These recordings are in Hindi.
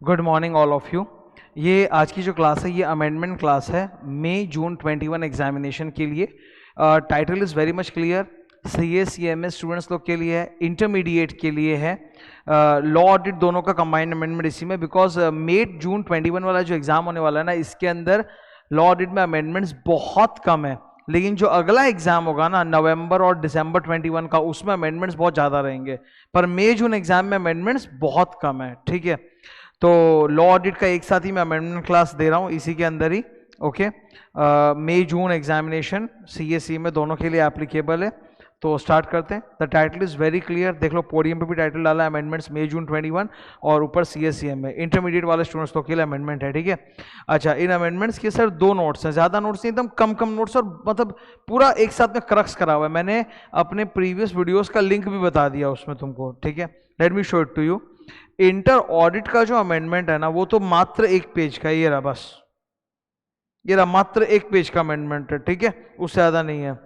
Good morning all of you. ये आज की जो क्लास है ये अमेंडमेंट क्लास है मई जून 21 एग्जामिनेशन के लिए। Title is very much clear. CA CMS students लोग के लिए है, इंटरमीडिएट के लिए है, लॉ ऑडिट दोनों का कंबाइंड अमेंडमेंट इसी में। बिकॉज मई जून 21 वाला जो एग्जाम होने वाला है ना, इसके अंदर लॉ ऑडिट में अमेंडमेंट्स बहुत कम है, लेकिन जो अगला एग्जाम होगा ना नवंबर और दिसंबर 21 का, उसमें अमेंडमेंट्स बहुत ज़्यादा रहेंगे। पर मई जून एग्जाम में अमेंडमेंट्स बहुत कम है, ठीक है। तो लॉ ऑडिट का एक साथ ही मैं अमेंडमेंट क्लास दे रहा हूँ इसी के अंदर ही। ओके, मई जून एग्जामिनेशन CA में दोनों के लिए एप्लीकेबल है। तो स्टार्ट करते हैं। The title is very clear, देख लो पोडियम पे भी टाइटल डाला है, अमेंडमेंट्स मई जून 21, और ऊपर CA में इंटरमीडिएट वाले स्टूडेंट्स लोग के लिए अमेंडमेंट है, ठीक है। अच्छा, इन अमेंडमेंट्स के सर दो नोट्स हैं, ज़्यादा नोट्स नहीं, एकदम कम कम नोट्स, और मतलब पूरा एक साथ में क्रक्स करा हुआ है। मैंने अपने प्रीवियस वीडियोस का लिंक भी बता दिया उसमें तुमको, ठीक है। Let me show it to you. Inter audit का जो अमेंडमेंट है ना, वो तो मात्र एक पेज का, ये रहा बस, ये रहा मात्र एक पेज का अमेंडमेंट है, ठीक है, उससे ज़्यादा नहीं है।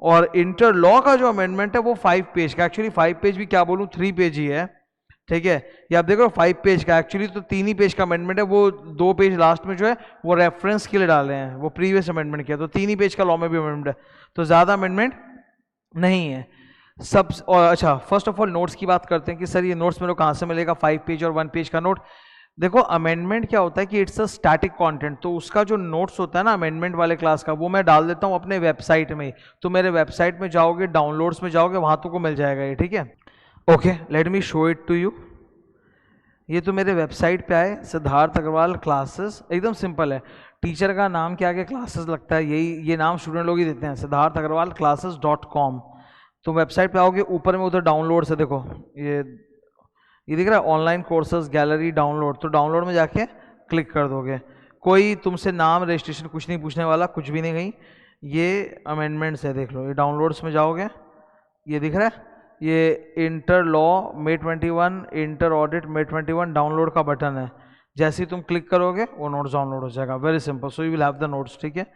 और इंटर लॉ का जो अमेंडमेंट है वो 5 पेज का, एक्चुअली 5 पेज भी क्या बोलूँ, 3 पेज ही है, ठीक है। ये आप देखो 5 पेज का, एक्चुअली तो 3 ही पेज का अमेंडमेंट है, वो 2 पेज लास्ट में जो है वो रेफरेंस के लिए डाले हैं, वो प्रीवियस अमेंडमेंट किया, तो 3 ही पेज का लॉ में भी अमेंडमेंट है, तो ज़्यादा अमेंडमेंट नहीं है सब। और अच्छा, फर्स्ट ऑफ ऑल नोट्स की बात करते हैं कि सर ये नोट्स मेरे को कहाँ से मिलेगा, 5 पेज और 1 पेज का नोट। देखो, अमेंडमेंट क्या होता है कि इट्स अ स्टैटिक कंटेंट, तो उसका जो नोट्स होता है ना अमेंडमेंट वाले क्लास का, वो मैं डाल देता हूँ अपने वेबसाइट में। तो मेरे वेबसाइट में जाओगे, डाउनलोड्स में जाओगे, वहाँ तुमको मिल जाएगा ये, ठीक है। Okay, let me show it to you. ये तो मेरे वेबसाइट पे आए, सिद्धार्थ अग्रवाल क्लासेस, एकदम सिंपल है। टीचर का नाम के आगे क्लासेस लगता है, यही ये नाम स्टूडेंट लोग ही देते हैं, सिद्धार्थ अग्रवाल classes.com। तो वेबसाइट पे आओगे, ऊपर में उधर डाउनलोड से देखो, ये दिख रहा है ऑनलाइन कोर्सेज गैलरी डाउनलोड, तो डाउनलोड में जाके क्लिक कर दोगे। कोई तुमसे नाम रजिस्ट्रेशन कुछ नहीं पूछने वाला, कुछ भी नहीं कहीं। ये अमेंडमेंट्स है, देख लो, ये डाउनलोड्स में जाओगे, ये दिख रहा है, ये इंटर लॉ मई 21, इंटर ऑडिट मई 21, डाउनलोड का बटन है। जैसे ही तुम क्लिक करोगे वो नोट्स डाउनलोड हो जाएगा, very simple. So you will have the notes, ठीक है।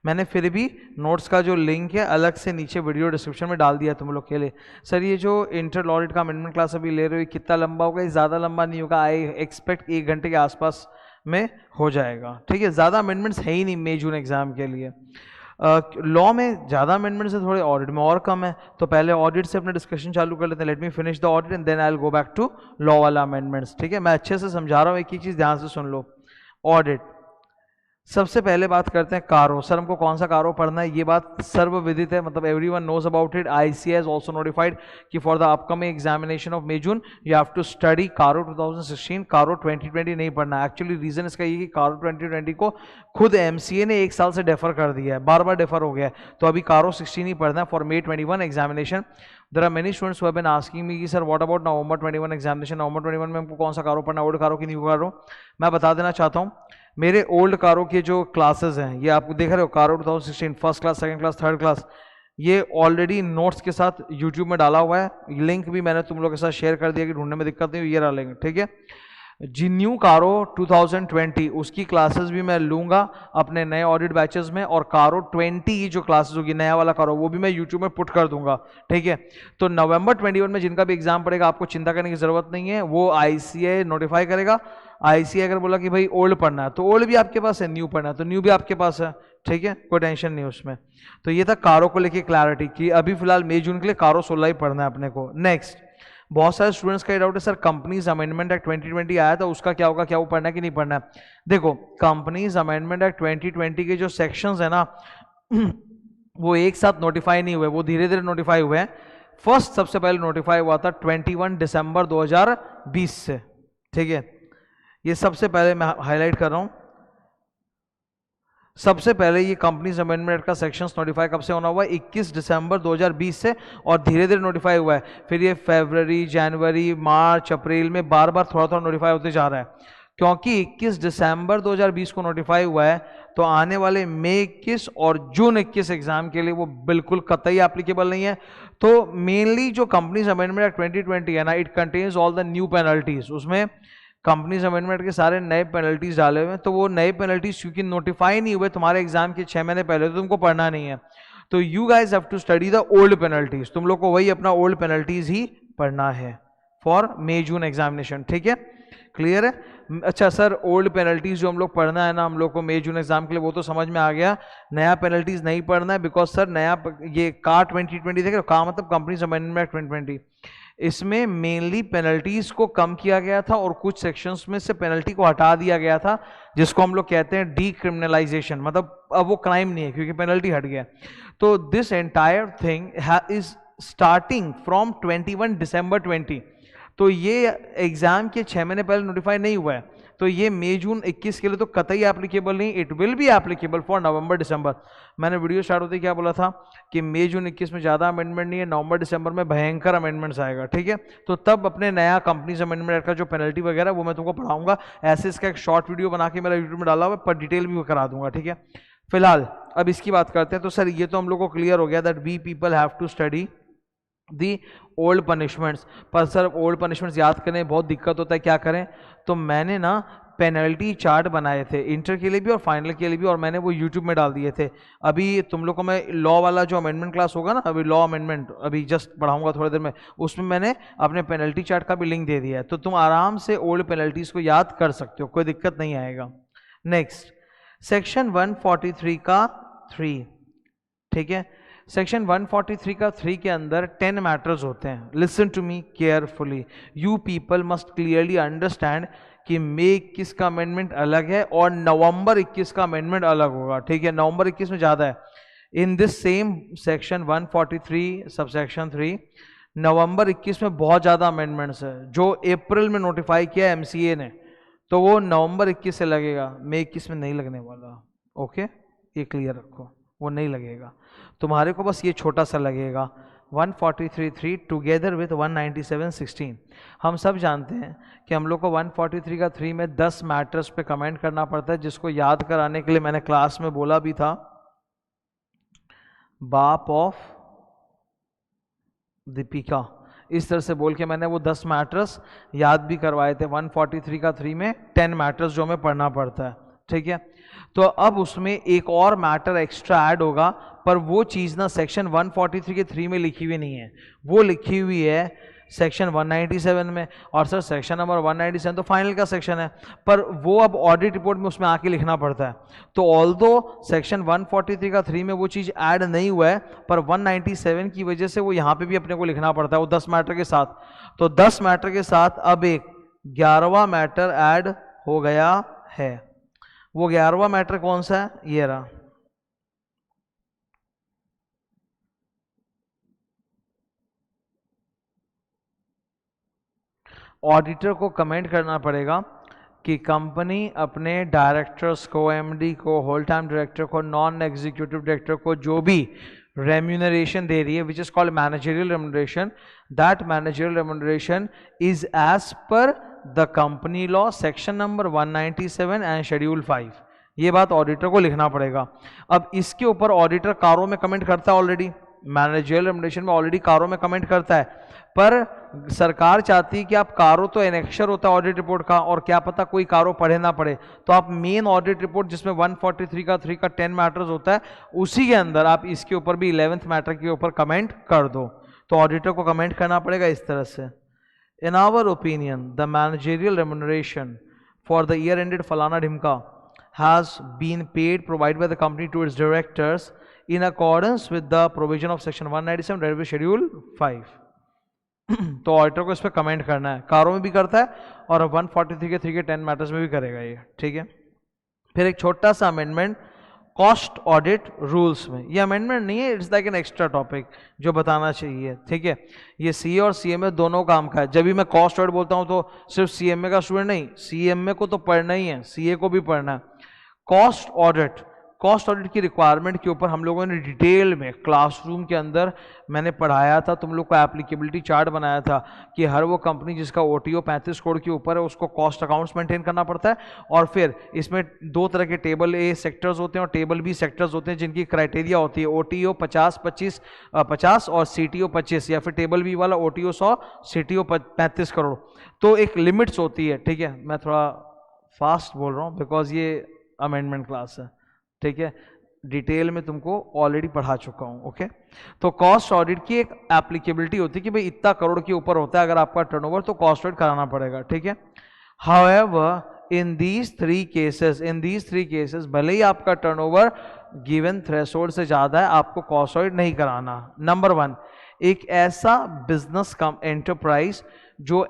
मैंने फिर भी नोट्स का जो लिंक है अलग से नीचे वीडियो डिस्क्रिप्शन में डाल दिया तुम लोग के लिए। सर ये जो इंटर लॉ ऑडिट का अमेंडमेंट क्लास अभी ले रहे हो, कितना लंबा होगा? ज़्यादा लंबा नहीं होगा, आई एक्सपेक्ट 1 घंटे के आसपास में हो जाएगा, ठीक है। ज़्यादा अमेंडमेंट्स है ही नहीं मई जून एग्जाम के लिए। लॉ में ज़्यादा अमेंडमेंट्स है, थोड़े ऑडिट में और कम है। तो पहले ऑडिट से अपना डिस्कशन चालू कर लेते हैं। Let me finish the audit and then I will go back to law वाला अमेंडमेंट्स, ठीक है। मैं अच्छे से समझा रहा हूँ, एक ही चीज़ ध्यान से सुन लो। ऑडिट, सबसे पहले बात करते हैं कारो। सर हमको कौन सा कारो पढ़ना है, ये बात सर्वविदित है, मतलब everyone knows about it. ICAI has also notified कि for the upcoming examination of May June you have to study CARO 2016। कारो 2020 नहीं पढ़ना है। एक्चुअली रीजन इसका ये कि कारो 2020 को खुद MCA ने 1 साल से डेफर कर दिया है, बार बार डेफर हो गया है, तो अभी कारो 16 ही पढ़ना है for May 21 examination. There are many students who have been asking me कि sir what about November 21 examination, November 21 में हमको कौन सा कारो पढ़ना, ओल्ड कारो की न्यू कारो? मैं बता देना चाहता हूँ, मेरे ओल्ड कारो के जो क्लासेस हैं, ये आपको देख रहे हो, कारो 2016 first class, second class, third class, ये ऑलरेडी नोट्स के साथ यूट्यूब में डाला हुआ है। लिंक भी मैंने तुम लोग के साथ शेयर कर दिया कि ढूंढने में दिक्कत नहीं हुई, ये रहा लिंक, ठीक है। जी न्यू कारो 2020 उसकी क्लासेस भी मैं लूंगा अपने नए ऑडिट बैचेस में, और कारो 20 जो क्लासेस होगी नया वाला कारो, वो भी मैं यूट्यूब में पुट कर दूंगा, ठीक है। तो नवंबर 21 में जिनका भी एग्जाम पड़ेगा, आपको चिंता करने की जरूरत नहीं है, वो ICAI नोटिफाई करेगा। ICAI अगर बोला कि भाई ओल्ड पढ़ना है, तो ओल्ड भी आपके पास है, न्यू पढ़ना है तो न्यू भी आपके पास है, ठीक है, कोई टेंशन नहीं उसमें। तो ये था कारो को लेके क्लैरिटी कि अभी फिलहाल मई जून के लिए कारो 16 ही पढ़ना है अपने को। नेक्स्ट, बहुत सारे स्टूडेंट्स का ये डाउट है, सर कंपनीज अमेंडमेंट एक्ट 2020 आया था, उसका क्या होगा, क्या वो पढ़ना है कि नहीं पढ़ना है? देखो, कंपनीज अमेंडमेंट एक्ट 2020 के जो सेक्शंस है ना वो एक साथ नोटिफाई नहीं हुए, वो धीरे धीरे नोटिफाई हुए हैं। फर्स्ट सबसे पहले नोटिफाई हुआ था 21 दिसंबर 2020 से, ठीक है। ये सबसे पहले मैं हाईलाइट कर रहा हूं, सबसे पहले ये कंपनीज अमेंडमेंट का सेक्शंस नोटिफाई कब से होना हुआ है? 21 दिसंबर 2020 से, और धीरे धीरे नोटिफाई हुआ है। फिर ये फरवरी, जनवरी, मार्च, अप्रैल में बार बार थोड़ा थोड़ा नोटिफाई होते जा रहा है। क्योंकि 21 दिसंबर 2020 को नोटिफाई हुआ है, तो आने वाले मई 21 और जून 21 एग्जाम के लिए वो बिल्कुल कतई एप्लीकेबल नहीं है। तो मेनली जो कंपनीज अमेंडमेंट एक्ट 2020 है ना, it contains all the new penalties, उसमें कंपनीज अमेंडमेंट के सारे नए पेनल्टीज डाले हुए हैं। तो वो नए पेनल्टीज क्योंकि नोटिफाई नहीं हुए तुम्हारे एग्जाम के 6 महीने पहले, तो तुमको पढ़ना नहीं है। तो you guys have to study the old penalties, तुम लोग को वही अपना ओल्ड पेनल्टीज ही पढ़ना है फॉर मई जून एग्जामिनेशन, ठीक है, क्लियर है। अच्छा सर, ओल्ड पेनल्टीज जो हम लोग पढ़ना है ना हम लोग को मई जून एग्जाम के लिए, वो तो समझ में आ गया, नया पेनल्टीज नहीं पढ़ना है, बिकॉज सर नया ये का 2020 देखे, का मतलब कंपनीज अमेंडमेंट एक्ट 2020, इसमें मेनली पेनल्टीज को कम किया गया था और कुछ सेक्शंस में से पेनल्टी को हटा दिया गया था, जिसको हम लोग कहते हैं डीक्रिमिनलाइजेशन, मतलब अब वो क्राइम नहीं है क्योंकि पेनल्टी हट गया। तो this entire thing is starting from 21 दिसंबर 20। तो ये एग्जाम के 6 महीने पहले नोटिफाई नहीं हुआ है, तो ये मई जून 21 के लिए तो कतई एप्लीकेबल नहीं, it will be applicable for November December. मैंने वीडियो स्टार्ट होते ही क्या बोला था कि मई जून 21 में ज़्यादा अमेंडमेंट नहीं है, नवंबर दिसंबर में भयंकर अमेंडमेंट्स आएगा, ठीक है। तो तब अपने नया कंपनीज अमेंडमेंट एक्ट का जो पेनल्टी वगैरह वो मैं तुमको पढ़ाऊंगा, ऐसे इसका एक शॉर्ट वीडियो बना के मेरा यूट्यूब में डाला हुआ, पर डिटेल भी करा दूंगा, ठीक है। फिलहाल अब इसकी बात करते हैं। तो सर ये तो हम लोग को क्लियर हो गया that we people have to study the old punishments, पर सर ओल्ड पनिशमेंट्स याद करने में बहुत दिक्कत होता है, क्या करें। तो मैंने ना पेनल्टी चार्ट बनाए थे इंटर के लिए भी और फाइनल के लिए भी, और मैंने वो यूट्यूब में डाल दिए थे। अभी तुम लोग को मैं लॉ वाला जो अमेंडमेंट क्लास होगा ना, अभी लॉ अमेंडमेंट अभी जस्ट पढ़ाऊंगा थोड़ी देर में, उसमें मैंने अपने पेनल्टी चार्ट का भी लिंक दे दिया है, तो तुम आराम से ओल्ड पेनल्टीज को याद कर सकते हो, कोई दिक्कत नहीं आएगा। नेक्स्ट सेक्शन 143 का 3, ठीक है। सेक्शन 143 का 3 के अंदर 10 मैटर्स होते हैं। Listen to me carefully, you people must clearly understand कि मई 21 का अमेंडमेंट अलग है और नवंबर 21 का अमेंडमेंट अलग होगा, ठीक है। नवंबर 21 में ज़्यादा है। In this same section 143 subsection 3, नवंबर 21 में बहुत ज़्यादा अमेंडमेंट्स है, जो अप्रैल में नोटिफाई किया एमसीए ने, तो वो नवंबर 21 से लगेगा, मई 21 में नहीं लगने वाला, ओके, ये क्लियर रखो, वो नहीं लगेगा तुम्हारे को, बस ये छोटा सा लगेगा 143.3 टुगेदर विथ 197.16। हम सब जानते हैं कि हम लोग को 143 का 3 में 10 मैटर्स पे कमेंट करना पड़ता है, जिसको याद कराने के लिए मैंने क्लास में बोला भी था, बाप ऑफ दीपिका, इस तरह से बोल के मैंने वो 10 मैटर्स याद भी करवाए थे। 143 का 3 में 10 मैटर्स जो हमें पढ़ना पड़ता है, ठीक है। तो अब उसमें एक और मैटर एक्स्ट्रा ऐड होगा, पर वो चीज़ ना सेक्शन 143 के 3 में लिखी हुई नहीं है, वो लिखी हुई है सेक्शन 197 में। और सर सेक्शन नंबर 197 तो फाइनल का सेक्शन है, पर वो अब ऑडिट रिपोर्ट में उसमें आके लिखना पड़ता है। तो ऑल्दो सेक्शन 143 का 3 में वो चीज़ ऐड नहीं हुआ है, पर 197 की वजह से वो यहाँ पे भी अपने को लिखना पड़ता है, वो 10 मैटर के साथ। तो 10 मैटर के साथ अब एक 11वां मैटर ऐड हो गया है। वो 11वां मैटर कौन सा है, ये रहा, ऑडिटर को कमेंट करना पड़ेगा कि कंपनी अपने डायरेक्टर्स को, एमडी को, होल टाइम डायरेक्टर को, नॉन एग्जीक्यूटिव डायरेक्टर को जो भी रेम्यूनरेशन दे रही है, which is called managerial remuneration, that managerial remuneration is as per the company law section number 197 and schedule 5। ये बात ऑडिटर को लिखना पड़ेगा। अब इसके ऊपर ऑडिटर कारों में कमेंट करता है ऑलरेडी, मैनेजरियल रेम्यूनरेशन में ऑलरेडी कारों में कमेंट करता है, पर सरकार चाहती है कि आप कारो तो एनेक्शर होता है ऑडिट रिपोर्ट का, और क्या पता कोई कारो पढ़े ना पढ़े, तो आप मेन ऑडिट रिपोर्ट जिसमें 143 का 3 का 10 मैटर्स होता है, उसी के अंदर आप इसके ऊपर भी 11th मैटर के ऊपर कमेंट कर दो। तो ऑडिटर को कमेंट करना पड़ेगा इस तरह से, in our opinion the managerial remuneration for the year ended फलाना ढिमका has been paid provided by the company to its directors in accordance with the provision of section 197 Railway Schedule 5। तो ऑडिटर को इस पर कमेंट करना है, कारों में भी करता है और 143 के 3 के 10 मैटर्स में भी करेगा ये, ठीक है। फिर एक छोटा सा अमेंडमेंट कॉस्ट ऑडिट रूल्स में, ये अमेंडमेंट नहीं है, it's like an extra topic जो बताना चाहिए, ठीक है। ये सीए और सीएमए दोनों काम का है। जब भी मैं कॉस्ट ऑडिट बोलता हूँ तो सिर्फ सीएमए का स्टूडेंट नहीं, सीएमए को तो पढ़ना ही है, सीए को भी पढ़ना है। कॉस्ट ऑडिट की रिक्वायरमेंट के ऊपर हम लोगों ने डिटेल में क्लासरूम के अंदर मैंने पढ़ाया था, तुम लोग को एप्लीकेबिलिटी चार्ट बनाया था कि हर वो कंपनी जिसका ओटीओ 35 कोड के ऊपर है उसको कॉस्ट अकाउंट्स मेंटेन करना पड़ता है, और फिर इसमें 2 तरह के टेबल ए सेक्टर्स होते हैं और टेबल बी सेक्टर्स होते हैं, जिनकी क्राइटेरिया होती है ओटीओ 50 और सीटीओ 25, या फिर टेबल बी वाला ओटीओ 100 सीटीओ 35 करोड़। तो एक लिमिट्स होती है, ठीक है। मैं थोड़ा फास्ट बोल रहा हूँ बिकॉज ये अमेंडमेंट क्लास है, ठीक है, डिटेल में तुमको ऑलरेडी पढ़ा चुका हूं, ओके। तो कॉस्ट ऑडिट की एक एप्लीकेबिलिटी होती है कि भाई इतना करोड़ के ऊपर होता है अगर आपका टर्नओवर, तो कॉस्ट ऑडिट कराना पड़ेगा, ठीक है। However in these three cases भले ही आपका टर्नओवर गिवन थ्रेशोल्ड से ज्यादा है, आपको कॉस्ट ऑडिट नहीं कराना। नंबर 1, एक ऐसा बिजनेस एंटरप्राइज जो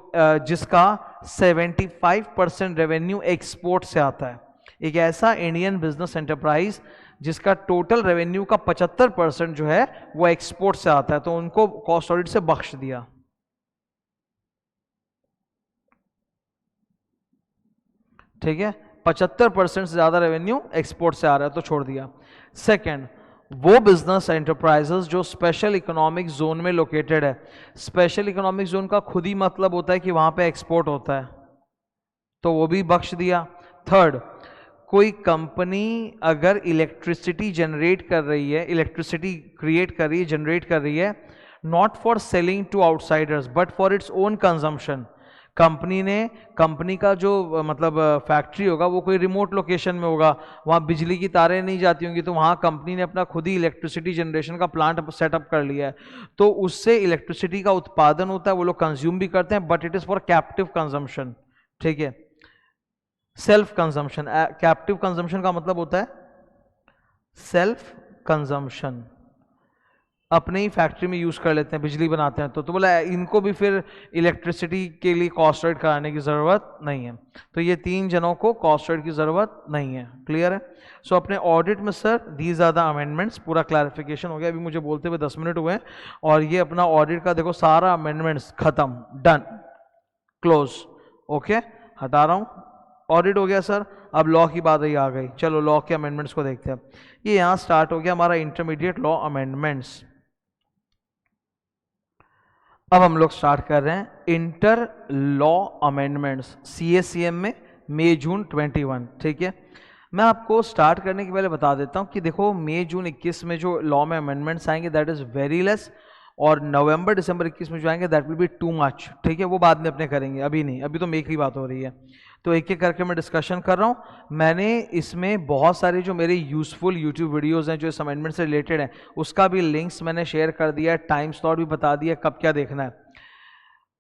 जिसका 75% रेवेन्यू एक्सपोर्ट से आता है, एक ऐसा इंडियन बिजनेस एंटरप्राइज जिसका टोटल रेवेन्यू का 75% जो है वो एक्सपोर्ट से आता है, तो उनको कॉस्ट ऑडिट से बख्श दिया। ठीक है, 75% से ज्यादा रेवेन्यू एक्सपोर्ट से आ रहा है तो छोड़ दिया। सेकंड, वो बिजनेस एंटरप्राइजेस जो स्पेशल इकोनॉमिक जोन में लोकेटेड है, स्पेशल इकोनॉमिक जोन का खुद ही मतलब होता है कि वहां पे एक्सपोर्ट होता है, तो वो भी बख्श दिया। थर्ड, कोई कंपनी अगर इलेक्ट्रिसिटी जनरेट कर रही है, इलेक्ट्रिसिटी क्रिएट कर रही है, जनरेट कर रही है, not for selling to outsiders but for its own consumption, company का जो मतलब फैक्ट्री होगा वो कोई रिमोट लोकेशन में होगा, वहाँ बिजली की तारें नहीं जाती होंगी, तो वहाँ कंपनी ने अपना खुद ही इलेक्ट्रिसिटी जनरेशन का प्लांट सेटअप कर लिया है, तो उससे इलेक्ट्रिसिटी का उत्पादन होता है, वो लोग कंज्यूम भी करते हैं, but it is for captive consumption. ठीक है, सेल्फ कंजम्पशन, कैप्टिव कंजम्पशन का मतलब होता है सेल्फ कंजम्पशन, अपने ही फैक्ट्री में यूज कर लेते हैं, बिजली बनाते हैं, तो बोला इनको भी फिर इलेक्ट्रिसिटी के लिए कॉस्ट ऑडिट कराने की जरूरत नहीं है, तो ये 3 जनों को कॉस्ट ऑडिट की जरूरत नहीं है। क्लियर है? सो अपने ऑडिट में sir these are the amendments, पूरा क्लैरिफिकेशन हो गया। अभी मुझे बोलते हुए 10 मिनट हुए और ये अपना ऑडिट का देखो सारा अमेंडमेंट्स खत्म, डन, क्लोज। ओके, हटा रहा हूं, ऑडिट हो गया सर। अब लॉ की बात ही आ गई, चलो लॉ के अमेंडमेंट्स को देखते हैं। ये यहां स्टार्ट हो गया हमारा इंटरमीडिएट लॉ अमेंडमेंट्स। अब हम लोग स्टार्ट कर रहे हैं इंटर लॉ अमेंडमेंट्स CACM में मई जून 21। ठीक है, मैं आपको स्टार्ट करने के पहले बता देता हूं कि देखो मई जून 21 में जो लॉ में अमेंडमेंट्स आएंगे दैट इज वेरी लेस, और नवंबर दिसंबर 21 में जो आएंगे that will be too much. ठीक है, वो बाद में अपने करेंगे, अभी नहीं, अभी तो मई की बात हो रही है, तो एक एक करके मैं डिस्कशन कर रहा हूं। मैंने इसमें बहुत सारे जो मेरे यूजफुल यूट्यूब वीडियोस हैं जो इस अमेंडमेंट से रिलेटेड हैं, उसका भी लिंक्स मैंने शेयर कर दिया है, टाइम स्लॉट भी बता दिया कब क्या देखना है।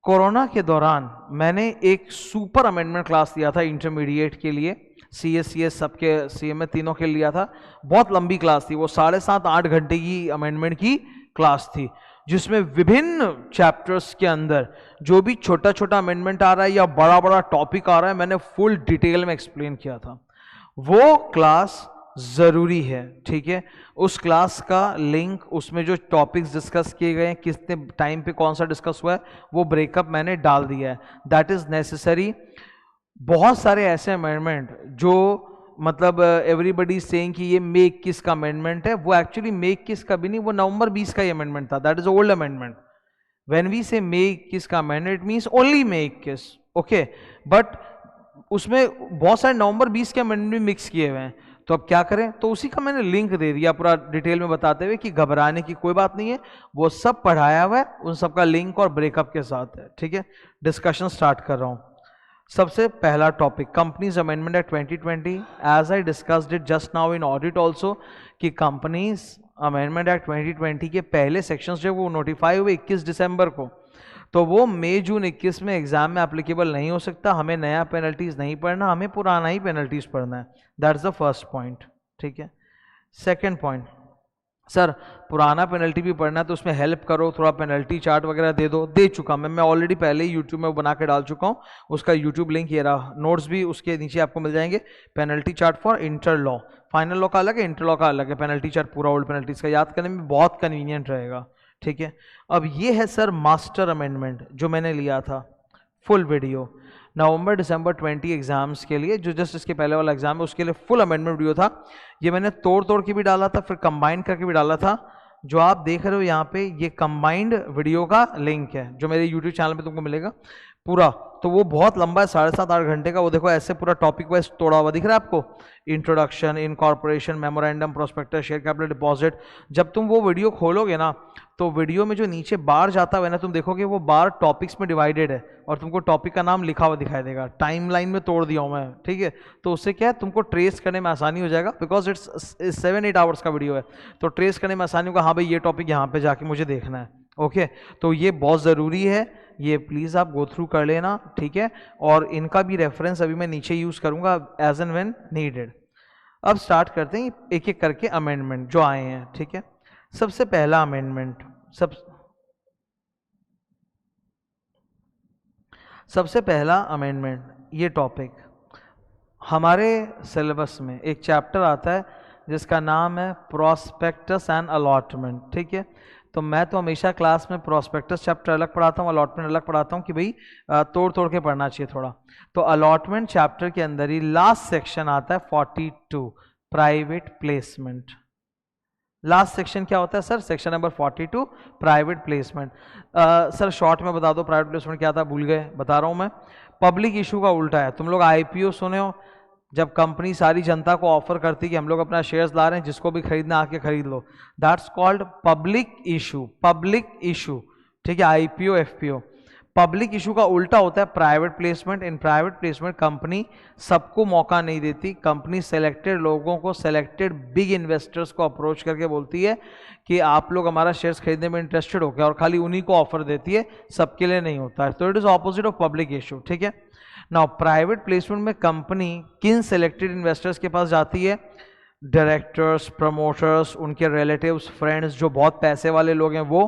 कोरोना के दौरान मैंने एक सुपर अमेंडमेंट क्लास लिया था इंटरमीडिएट के लिए, CS सबके CMA तीनों के लिया था, बहुत लंबी क्लास थी वो, 7.5-8 घंटे की अमेंडमेंट की क्लास थी, जिसमें विभिन्न चैप्टर्स के अंदर जो भी छोटा छोटा अमेंडमेंट आ रहा है या बड़ा बड़ा टॉपिक आ रहा है मैंने फुल डिटेल में एक्सप्लेन किया था। वो क्लास जरूरी है, ठीक है, उस क्लास का लिंक, उसमें जो टॉपिक्स डिस्कस किए गए हैं, कितने टाइम पे कौन सा डिस्कस हुआ है, वो ब्रेकअप मैंने डाल दिया है, दैट इज नेसेसरी। बहुत सारे ऐसे अमेंडमेंट जो मतलब एवरीबडी सेइंग कि ये मई 21 का अमेंडमेंट है, वो एक्चुअली मई 21 का भी नहीं, वो नवंबर 20 का ही अमेंडमेंट था, that is old amendment. When we say May 21 का amendment it means only May 21, okay, but उसमें बहुत सारे नवंबर 20 के अमेंडमेंट भी मिक्स किए हुए हैं, तो अब क्या करें, तो उसी का मैंने लिंक दे दिया पूरा डिटेल में बताते हुए कि घबराने की कोई बात नहीं है, वो सब पढ़ाया हुआ है, उन सब का लिंक और ब्रेकअप के साथ है। ठीक है, डिस्कशन स्टार्ट कर रहा हूं। सबसे पहला topic companies amendment act 2020, as I discussed it just now in audit also, कि कंपनीज अमेंडमेंट एक्ट 2020 के पहले सेक्शंस जो वो नोटिफाई हुए 21 दिसंबर को, तो वो मई जून 21 में एग्जाम में एप्लीकेबल नहीं हो सकता, हमें नया पेनल्टीज नहीं पढ़ना, हमें पुराना ही पेनल्टीज पढ़ना है, दैट्स द फर्स्ट पॉइंट। ठीक है, सेकेंड पॉइंट, सर पुराना पेनल्टी भी पढ़ना है तो उसमें हेल्प करो, थोड़ा पेनल्टी चार्ट वगैरह दे दो, दे चुका मैं ऑलरेडी पहले ही यूट्यूब में बना के डाल चुका हूँ, उसका यूट्यूब लिंक ये रहा, नोट्स भी उसके नीचे आपको मिल जाएंगे। Penalty chart for inter law, final law का अलग है, इंटर लॉ का अलग है, पेनल्टी चार्ट पूरा ओल्ड पेनल्टीज का याद करने में बहुत कन्वीनियंट रहेगा। ठीक है, अब ये है सर मास्टर अमेंडमेंट जो मैंने लिया था, फुल वीडियो नवंबर दिसंबर 20 एग्जाम्स के लिए, जो जस्ट इसके पहले वाला एग्जाम है उसके लिए फुल अमेंडमेंट वीडियो था, ये मैंने तोड़ तोड़ के भी डाला था, फिर कंबाइन करके भी डाला था। जो आप देख रहे हो यहाँ पे ये कंबाइंड वीडियो का लिंक है जो मेरे यूट्यूब चैनल पे तुमको मिलेगा पूरा, तो वो बहुत लंबा है, 7.5-8 घंटे का, वो देखो ऐसे पूरा टॉपिक वाइज तोड़ा हुआ दिख रहा है आपको, introduction, incorporation, memorandum, prospectus, share capital, deposit. जब तुम वो वीडियो खोलोगे ना तो वीडियो में जो नीचे बार जाता हुआ ना तुम देखोगे वो बार टॉपिक्स में डिवाइडेड है और तुमको टॉपिक का नाम लिखा हुआ दिखाई देगा, टाइमलाइन में तोड़ दिया हूँ मैं। ठीक है, तो उससे क्या है तुमको ट्रेस करने में आसानी हो जाएगा, बिकॉज इट्स 7-8 आवर्स का वीडियो है, तो ट्रेस करने में आसानी होगा, हाँ भाई ये टॉपिक यहाँ पे जाके मुझे देखना है। ओके, तो ये बहुत ज़रूरी है ये प्लीज़ आप गो थ्रू कर लेना, ठीक है, और इनका भी रेफरेंस अभी मैं नीचे यूज़ करूँगा एज एंड व्हेन नीडेड। अब स्टार्ट करते हैं एक एक करके अमेंडमेंट जो आए हैं, ठीक है। सबसे पहला अमेंडमेंट, सबसे पहला अमेंडमेंट, ये टॉपिक हमारे सिलेबस में एक चैप्टर आता है जिसका नाम है प्रोस्पेक्टस एंड अलॉटमेंट, ठीक है। तो मैं तो हमेशा क्लास में प्रोस्पेक्टस चैप्टर अलग पढ़ाता हूँ, अलॉटमेंट अलग पढ़ाता हूँ कि भाई तोड़ तोड़ के पढ़ना चाहिए थोड़ा। तो अलॉटमेंट चैप्टर के अंदर ही लास्ट सेक्शन आता है 42, प्राइवेट प्लेसमेंट। लास्ट सेक्शन क्या होता है sir? Section number 42, private placement. Sir short में बता दो प्राइवेट प्लेसमेंट क्या था, भूल गए, बता रहा हूँ मैं। पब्लिक इशू का उल्टा है। तुम लोग आईपीओ सुने हो, जब कंपनी सारी जनता को ऑफर करती कि हम लोग अपना शेयर्स ला रहे हैं, जिसको भी खरीदना आके खरीद लो, that's called public issue. Public issue, ठीक है, आईपीओ एफपीओ। पब्लिक इशू का उल्टा होता है private placement. In private placement company सबको मौका नहीं देती, कंपनी सेलेक्टेड लोगों को, सेलेक्टेड बिग इन्वेस्टर्स को अप्रोच करके बोलती है कि आप लोग हमारा शेयर्स खरीदने में इंटरेस्टेड हो क्या, और खाली उन्हीं को ऑफर देती है, सबके लिए नहीं होता है। तो it is opposite of public issue, ठीक है। नाउ प्राइवेट प्लेसमेंट में कंपनी किन सेलेक्टेड इन्वेस्टर्स के पास जाती है? डायरेक्टर्स, प्रमोटर्स, उनके रिलेटिव्स, फ्रेंड्स, जो बहुत पैसे वाले लोग हैं वो।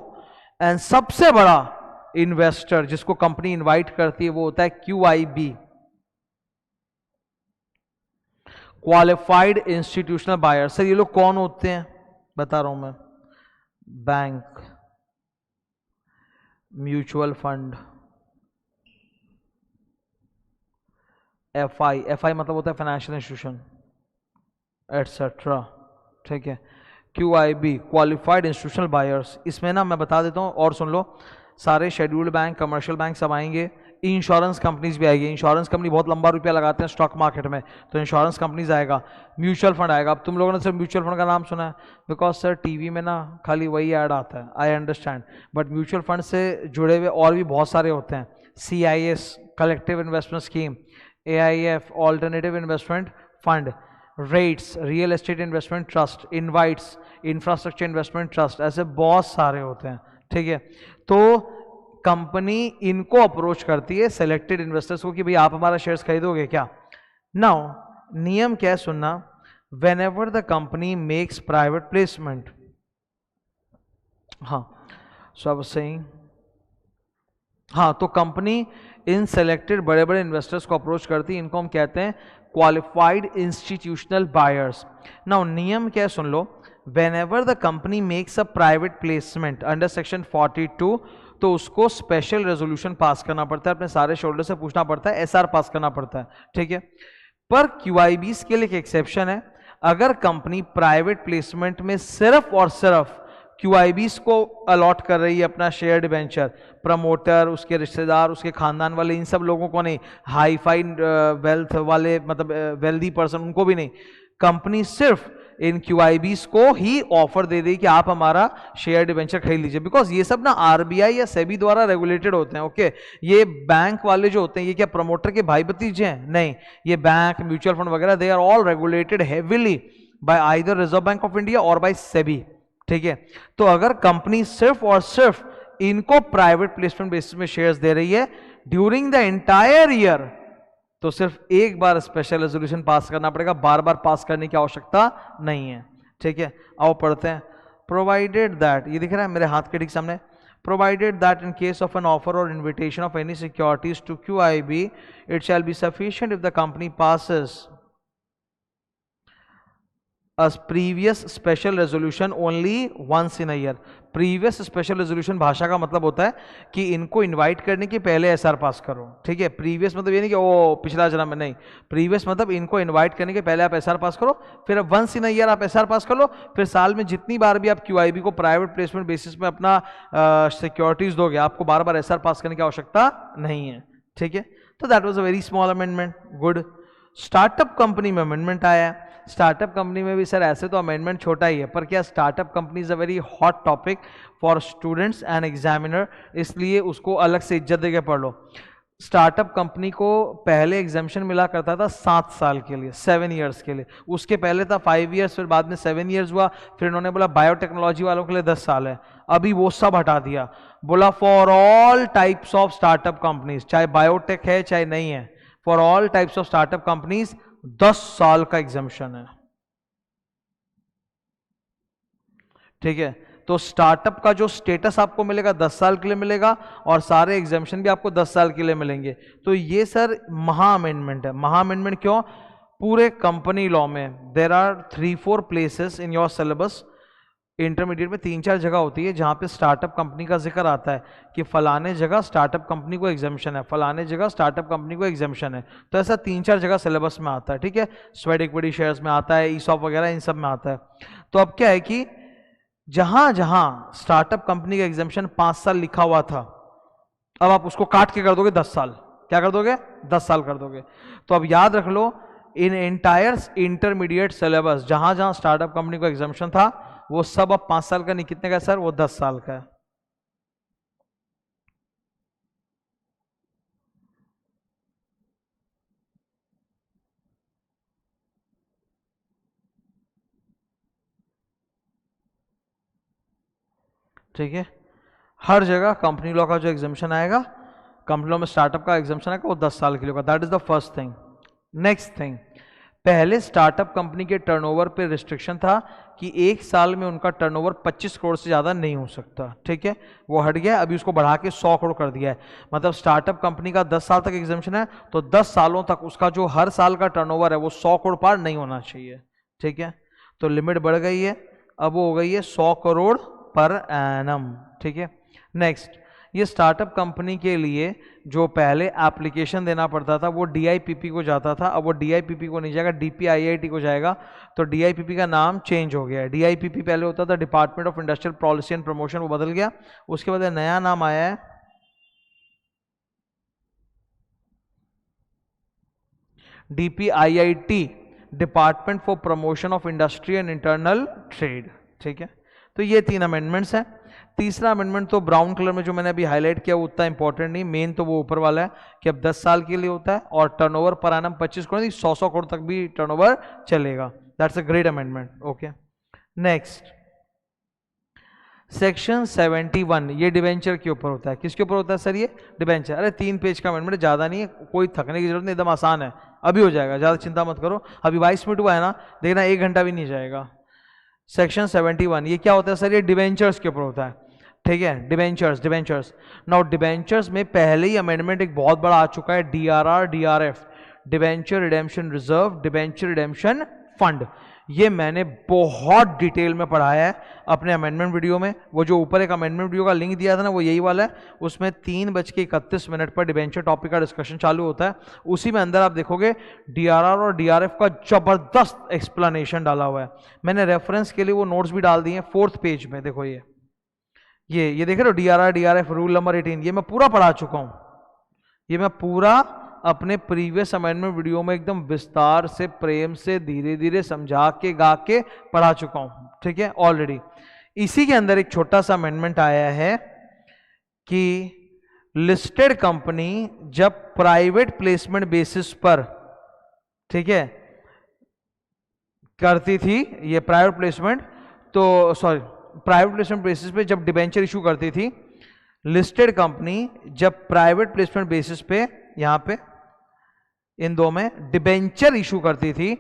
एंड सबसे बड़ा इन्वेस्टर जिसको कंपनी इनवाइट करती है वो होता है QIB, qualified institutional buyer. Sir ये लोग कौन होते हैं? बता रहा हूं मैं। बैंक, म्यूचुअल फंड, FI मतलब होता है फाइनेंशियल इंस्टीट्यूशन, एटसेट्रा, ठीक है। QIB, qualified institutional buyers. इसमें ना मैं बता देता हूँ और सुन लो, सारे शेड्यूल्ड बैंक, कमर्शियल बैंक सब आएंगे, इंश्योरेंस कंपनीज भी आएगी। इंश्योरेंस कंपनी बहुत लंबा रुपया लगाते हैं स्टॉक मार्केट में, तो इंश्योरेंस कंपनीज आएगा, म्यूचुअल फंड आएगा। अब तुम लोगों ने सिर्फ म्यूचुअल फंड का नाम सुना है बिकॉज सर टीवी में ना खाली वही ऐड आता है, I understand, but mutual fund से जुड़े हुए और भी बहुत सारे होते हैं। CIS, collective investment scheme, AIF, alternative investment fund, rates, real estate investment trust, invites, infrastructure investment trust, ऐसे बहुत सारे होते हैं, ठीक है। तो कंपनी इनको अप्रोच करती है सेलेक्टेड इन्वेस्टर्स को कि भाई आप हमारा शेयर्स खरीदोगे क्या। नाउ नियम क्या है सुनना, when ever the company makes private placement, हाँ सो आई वाज सेइंग, हाँ, तो कंपनी इन सेलेक्टेड बड़े बड़े इन्वेस्टर्स को अप्रोच करती है, इनको हम कहते हैं क्वालिफाइड इंस्टीट्यूशनल बायर्स। नाउ नियम क्या है सुन लो, whenever the company makes a private placement under section 42, तो उसको स्पेशल रेजोल्यूशन पास करना पड़ता है, अपने सारे शोल्डर से पूछना पड़ता है, SR पास करना पड़ता है, ठीक है। पर QIBs के लिए एक एक्सेप्शन है, अगर कंपनी प्राइवेट प्लेसमेंट में सिर्फ और सिर्फ QIBs को अलॉट कर रही है अपना शेयर डिबेंचर, प्रमोटर, उसके रिश्तेदार, उसके खानदान वाले, इन सब लोगों को नहीं, हाई फाई वेल्थ वाले, मतलब वेल्दी पर्सन, उनको भी नहीं, कंपनी सिर्फ इन QIBs को ही ऑफर दे देगी कि आप हमारा शेयर डिबेंचर खरीद लीजिए। बिकॉज ये सब ना RBI या सेबी द्वारा रेगुलेटेड होते हैं, ओके। ये बैंक वाले जो होते हैं, ये क्या प्रमोटर के भाई भतीजे हैं? नहीं, ये बैंक, म्यूचुअल फंड वगैरह, they are all regulated heavily by either Reserve Bank of India और बाय सेबी, ठीक है। तो अगर कंपनी सिर्फ और सिर्फ इनको प्राइवेट प्लेसमेंट बेसिस में शेयर्स दे रही है ड्यूरिंग द एंटायर ईयर, तो सिर्फ एक बार स्पेशल रेजोल्यूशन पास करना पड़ेगा, बार बार पास करने की आवश्यकता नहीं है, ठीक है। आओ पढ़ते हैं। प्रोवाइडेड दैट, ये दिख रहा है मेरे हाथ के ठीक सामने, provided that in case of an offer और invitation of any securities to QIB, it shall be sufficient if the company passes a previous special resolution only once in a year। Previous special resolution भाषा का मतलब होता है कि इनको इनवाइट करने के पहले SR पास करो, ठीक है। प्रीवियस मतलब ये नहीं कि ओ पिछला जन्म में, नहीं, प्रीवियस मतलब इनको इनवाइट करने के पहले आप SR पास करो, फिर अब वंस इन अ ईयर आप SR पास कर लो, फिर साल में जितनी बार भी आप QIB को प्राइवेट प्लेसमेंट बेसिस में अपना सिक्योरिटीज दोगे, आपको बार बार SR पास करने की आवश्यकता नहीं है, ठीक है। तो that was a very small amendment, good. Startup company में अमेंडमेंट आया है। स्टार्टअप कंपनी में भी सर ऐसे तो अमेंडमेंट छोटा ही है, पर क्या startup company is a very hot topic for students and examiner, इसलिए उसको अलग से इज्जत देके पढ़ लो। स्टार्टअप कंपनी को पहले एग्जामिशन मिला करता था 7 साल के लिए, 7 ईयर्स के लिए। उसके पहले था 5 ईयर्स, फिर बाद में 7 ईयर्स हुआ। फिर उन्होंने बोला बायोटेक्नोलॉजी वालों के लिए 10 साल है। अभी वो सब हटा दिया, बोला for all types of startup companies, चाहे बायोटेक है चाहे नहीं है, for all types of startup companies 10 साल का एग्जामिशन है। ठीक है, तो स्टार्टअप का जो स्टेटस आपको मिलेगा 10 साल के लिए मिलेगा, और सारे एग्जामिशन भी आपको 10 साल के लिए मिलेंगे। तो ये सर महा अमेंडमेंट है। महा अमेंडमेंट क्यों? पूरे कंपनी लॉ में there are 3-4 places in your syllabus, intermediate में 3-4 जगह होती है जहां पे स्टार्टअप कंपनी का जिक्र आता है कि फलाने जगह स्टार्टअप कंपनी को एग्जामिशन है, फलाने जगह स्टार्टअप कंपनी को एग्जामिशन है। तो ऐसा 3-4 जगह सिलेबस में आता है। ठीक है, स्वेट इक्विटी शेयर्स में आता है, ईसॉप वगैरह इन सब में आता है। तो अब क्या है कि जहां जहां स्टार्टअप कंपनी का एग्जामिशन 5 साल लिखा हुआ था, अब आप उसको काट के कर दोगे 10 साल। क्या कर दोगे? 10 साल कर दोगे। तो अब याद रख लो, इन एंटायर इंटरमीडिएट सिलेबस जहां जहां स्टार्टअप कंपनी को एग्जामिशन था, वो सब अब 5 साल का नहीं, कितने का सर? वो 10 साल का है। ठीक है, हर जगह कंपनी लॉ का जो एग्जामिशन आएगा, कंपनी लॉ में स्टार्टअप का एग्जामिशन आएगा, वो 10 साल के लिए होगा। That is the first thing. Next thing, पहले स्टार्टअप कंपनी के टर्नओवर पे रिस्ट्रिक्शन था कि एक साल में उनका टर्नओवर 25 करोड़ से ज़्यादा नहीं हो सकता। ठीक है, वो हट गया, अभी उसको बढ़ा के 100 करोड़ कर दिया है। मतलब स्टार्टअप कंपनी का 10 साल तक एग्जामिशन है, तो 10 सालों तक उसका जो हर साल का टर्नओवर है वो 100 करोड़ पार नहीं होना चाहिए। ठीक है, तो लिमिट बढ़ गई है, अब वो हो गई है 100 करोड़ पर एनम। ठीक है, नेक्स्ट, ये स्टार्टअप कंपनी के लिए जो पहले एप्लीकेशन देना पड़ता था वो DIPP को जाता था, अब वो DIPP को नहीं जाएगा, DPIIT को जाएगा। तो DIPP का नाम चेंज हो गया है। DIPP पहले होता था department of industrial policy and promotion, वो बदल गया। उसके बाद नया नाम आया है DPIIT, department for promotion of industry and internal trade. ठीक है, तो ये 3 अमेंडमेंट्स हैं। तीसरा अमेंडमेंट तो ब्राउन कलर में जो मैंने अभी हाईलाइट किया वो उतना इंपॉर्टेंट नहीं, मेन तो वो ऊपर वाला है कि अब 10 साल के लिए होता है और टर्नओवर पर एनम 25 करोड़ नहीं 100 करोड़ तक भी टर्नओवर चलेगा। That's a great amendment. Okay, next section 71, ये डिवेंचर के ऊपर होता है। किसके ऊपर होता है सर? ये डिवेंचर। अरे 3 पेज का अमेंडमेंट, ज़्यादा नहीं है, कोई थकने की जरूरत नहीं, एकदम आसान है, अभी हो जाएगा, ज़्यादा चिंता मत करो। अभी 22 मिनट हुआ है ना, देखना 1 घंटा भी नहीं जाएगा। सेक्शन 71 ये क्या होता है सर? ये डिवेंचर्स के ऊपर होता है। ठीक है, डिवेंचर्स नाउ डिवेंचर्स में पहले ही अमेंडमेंट एक बहुत बड़ा आ चुका है, DRR DRF, debenture redemption reserve, debenture redemption fund. ये मैंने बहुत डिटेल में पढ़ाया है अपने अमेंडमेंट वीडियो में। वो जो ऊपर एक अमेंडमेंट वीडियो का लिंक दिया था ना, वो यही वाला है। उसमें 3:31 पर डिवेंचर टॉपिक का डिस्कशन चालू होता है। उसी में अंदर आप देखोगे DRR और DRF का जबरदस्त एक्सप्लेनेशन डाला हुआ है। मैंने रेफरेंस के लिए वो नोट्स भी डाल दिए हैं 4th पेज में। देखो ये देख रहे हो, DRR DRF रूल नंबर 18, ये मैं पूरा पढ़ा चुका हूं। ये मैं पूरा अपने प्रीवियस अमेंडमेंट वीडियो में एकदम विस्तार से, प्रेम से, धीरे धीरे समझा के, गा के पढ़ा चुका हूं। ठीक है, ऑलरेडी। इसी के अंदर एक छोटा सा अमेंडमेंट आया है कि लिस्टेड कंपनी जब प्राइवेट प्लेसमेंट बेसिस पर, ठीक है, करती थी ये प्राइवेट प्लेसमेंट, तो सॉरी प्राइवेट प्लेसमेंट बेसिस पे जब डिबेंचर इशू करती थी, लिस्टेड कंपनी जब प्राइवेट प्लेसमेंट बेसिस पे, यहां पे इन दो में डिबेंचर इशू करती थी,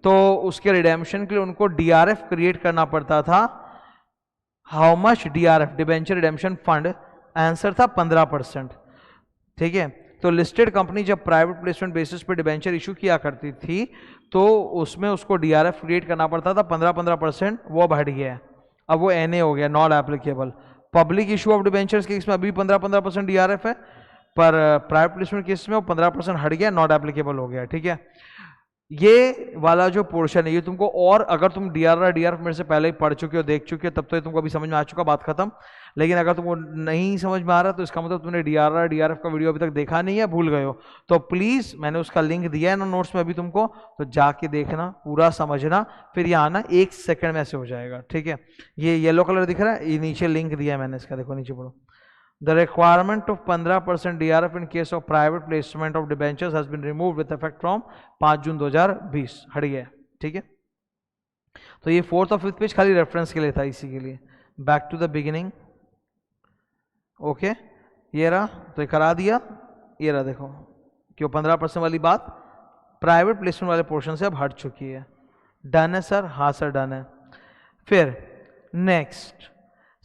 तो उसके रिडेम्पशन के लिए उनको DRF क्रिएट करना पड़ता था। How much DRF, debenture redemption fund? Answer था 15%। ठीक है, तो लिस्टेड कंपनी जब प्राइवेट प्लेसमेंट बेसिस पे डिबेंचर इशू किया करती थी, तो उसमें उसको DRF क्रिएट करना पड़ता था 15%। वो बढ़ गया है, अब वो NA हो गया, not applicable. Public issue of debentures के केस में अभी 15% DRF है, पर प्राइवेट प्लेसमेंट केस में वो 15% हट गया, नॉट एप्लीकेबल हो गया। ठीक है, ये वाला जो पोर्शन है ये तुमको, और अगर तुम DRR DRF मेरे से पहले ही पढ़ चुके हो, देख चुके हो, तब तो ये तुमको अभी समझ में आ चुका, बात खत्म। लेकिन अगर तुमको नहीं समझ में आ रहा तो इसका मतलब तुमने DRR DRF का वीडियो अभी तक देखा नहीं है, भूल गए हो। तो प्लीज मैंने उसका लिंक दिया है ना नोट्स में अभी तुमको, तो जाके देखना, पूरा समझना, फिर ये आना 1 सेकंड में ऐसे हो जाएगा। ठीक है, ये येलो कलर दिख रहा है, ये नीचे लिंक दिया है मैंने इसका, देखो नीचे पढ़ो, The requirement of 15% DRF in case of private placement of debentures has been removed with effect from 5 जून 2020 हट गया, ठीक है। तो ये 4th और 5th पेज खाली रेफरेंस के लिए था, इसी के लिए। Back to the beginning, okay, ये रहा, तो ये करा दिया, ये रहा, देखो कि वो 15% वाली बात प्राइवेट प्लेसमेंट वाले पोर्शन से अब हट चुकी है। डन है सर? हाँ सर डन है। फिर नेक्स्ट